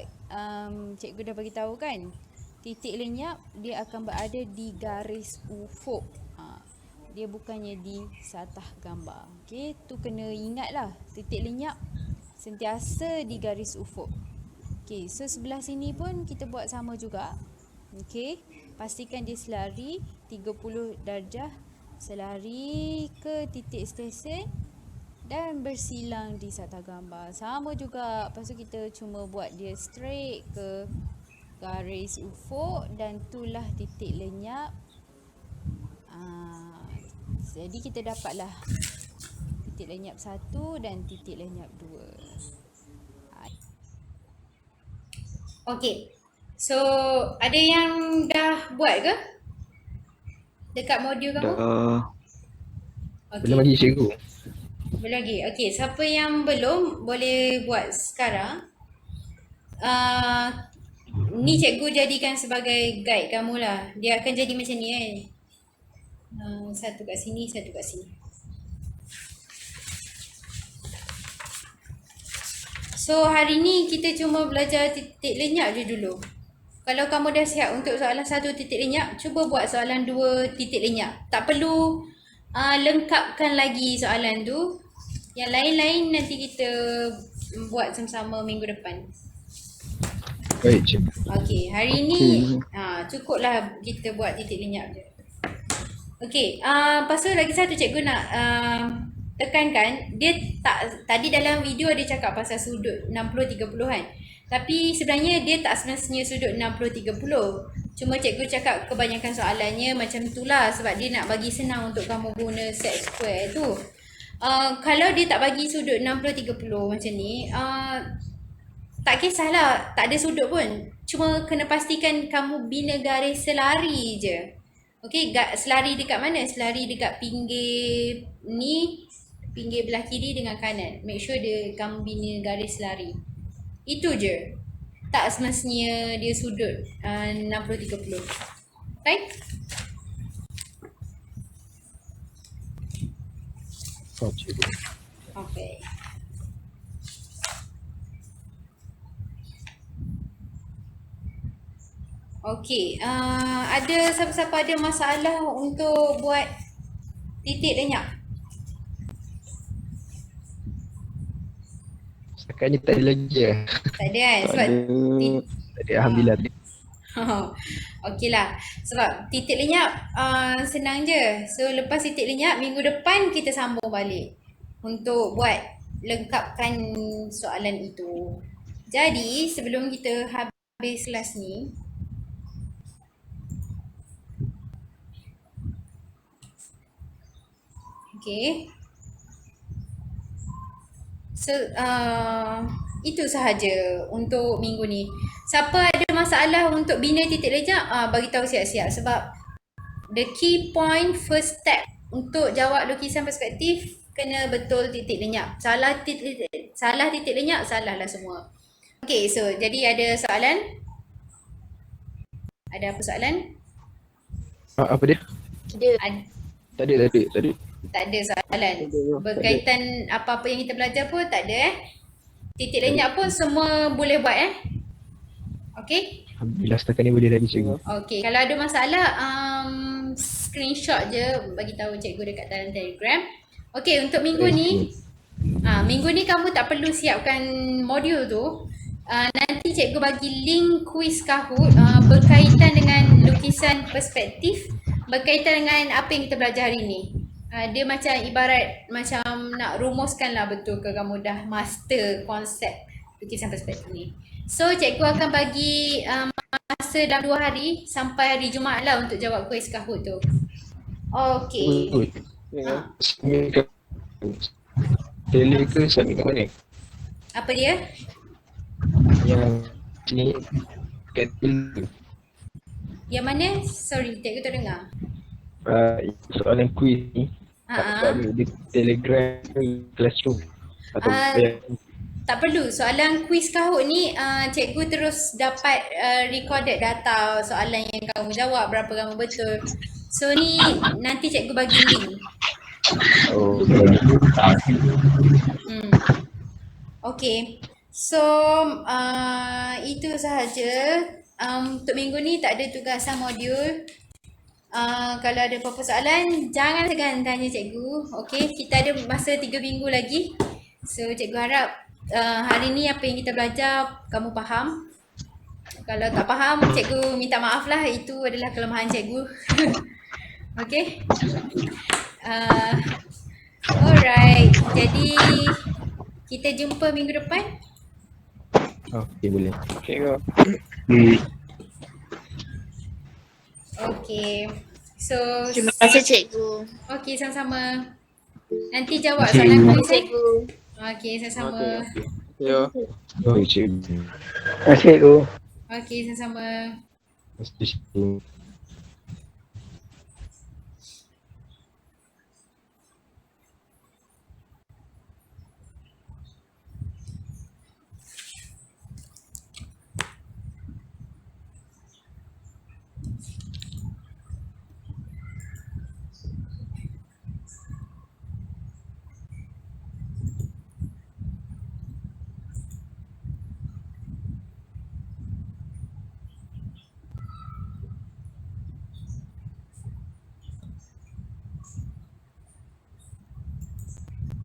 cikgu dah bagi tahu kan, titik lenyap dia akan berada di garis ufuk. Dia bukannya di satah gambar. Okey, tu kena ingatlah. Titik lenyap sentiasa di garis ufuk. Okey, so sebelah sini pun kita buat sama juga. Okey, pastikan dia selari 30 darjah, selari ke titik stesen dan bersilang di satah gambar. Sama juga. Lepas tu kita cuma buat dia straight ke garis ufuk dan itulah titik lenyap. Jadi kita dapatlah titik lenyap 1 dan titik lenyap 2. Okey. So ada yang dah buat ke dekat modul kamu? Okay. Belum lagi cikgu. Belum lagi. Okey, siapa yang belum boleh buat sekarang. Ni cikgu jadikan sebagai guide kamu lah. Dia akan jadi macam ni kan. Satu kat sini, satu kat sini. So hari ni kita cuma belajar titik lenyap je dulu. Kalau kamu dah siap untuk soalan 1 titik lenyap, cuba buat soalan 2 titik lenyap. Tak perlu lengkapkan lagi soalan tu. Yang lain-lain nanti kita buat sama-sama minggu depan. Baik, cikgu. Okey, hari ni cukuplah kita buat titik lenyap je. Okey, lepas tu lagi satu cikgu nak tekankan, dia tak, tadi dalam video dia cakap pasal sudut 60-30 kan. Tapi sebenarnya dia tak semestinya sudut 60-30. Cuma cikgu cakap kebanyakan soalannya macam itulah sebab dia nak bagi senang untuk kamu guna set square tu. Kalau dia tak bagi sudut 60-30 macam ni, tak kisahlah, tak ada sudut pun. Cuma kena pastikan kamu bina garis selari je. Okey, selari dekat mana? Selari dekat pinggir ni, pinggir belah kiri dengan kanan. Make sure kamu bina garis selari. Itu je. Tak semestinya dia sudut 60-30. Right? Oh, cikgu. Okay. Okey, ada siapa-siapa ada masalah untuk buat titik lenyap? Setakat ni tak ada lagi lah. Tak ada kan? Tak Sebab ada. Tak ada, alhamdulillah. Okey lah. Sebab titik lenyap senang je. So lepas titik lenyap minggu depan kita sambung balik untuk buat lengkapkan soalan itu. Jadi sebelum kita habis kelas ni, okay. So itu sahaja untuk minggu ni. Siapa ada masalah untuk bina titik lenyap, bagi tahu siap-siap sebab the key point first step untuk jawab lukisan perspektif kena betul titik lenyap. Salah titik lenyap, salah lah semua. Okay, so jadi ada soalan? Ada apa soalan? Apa dia? Tak ada. Tak ada soalan. Berkaitan apa-apa yang kita belajar pun tak ada Titik lenyap pun semua boleh buat Okay? Alhamdulillah setakat ni boleh lagi cikgu. Okay, kalau ada masalah screenshot je bagi tahu cikgu dekat dalam Telegram. Okay, untuk minggu ni minggu ni kamu tak perlu siapkan modul tu. Nanti cikgu bagi link kuis Kahoot berkaitan dengan lukisan perspektif, berkaitan dengan apa yang kita belajar hari ni. Dia macam ibarat macam nak rumuskan lah betul ke kamu dah master konsep lukisan perspektif ni. So cikgu akan bagi masa dalam 2 hari sampai hari Jumaat lah untuk jawab kuis Kahoot tu. Okay. Tele ke submit kat mana? Apa dia? Yang sini kat tele. Yang mana? Sorry, cikgu tak dengar. Soalan kuis ni tak submit di Telegram Classroom atau tak perlu. Soalan kuis Kahoot ni cikgu terus dapat recorded data soalan yang kamu jawab, berapa kamu betul. So ni nanti cikgu bagi link. Okay. So itu sahaja. Untuk minggu ni tak ada tugasan modul. Kalau ada apa-apa soalan, jangan segan tanya cikgu. Okay, kita ada masa 3 minggu lagi. So cikgu harap hari ni apa yang kita belajar kamu faham. Kalau tak faham, cikgu minta maaf lah. Itu adalah kelemahan cikgu. Okay. Alright. Jadi kita jumpa minggu depan. Okay, boleh. Okay kau. Okay. So Terima kasih cikgu. okay, sama-sama. Nanti jawab soalan kuis Cikgu. Okay, sama-sama. Yo. Oh, cikgu. Asyik tu. Okay, sama-sama. Mesti cikgu.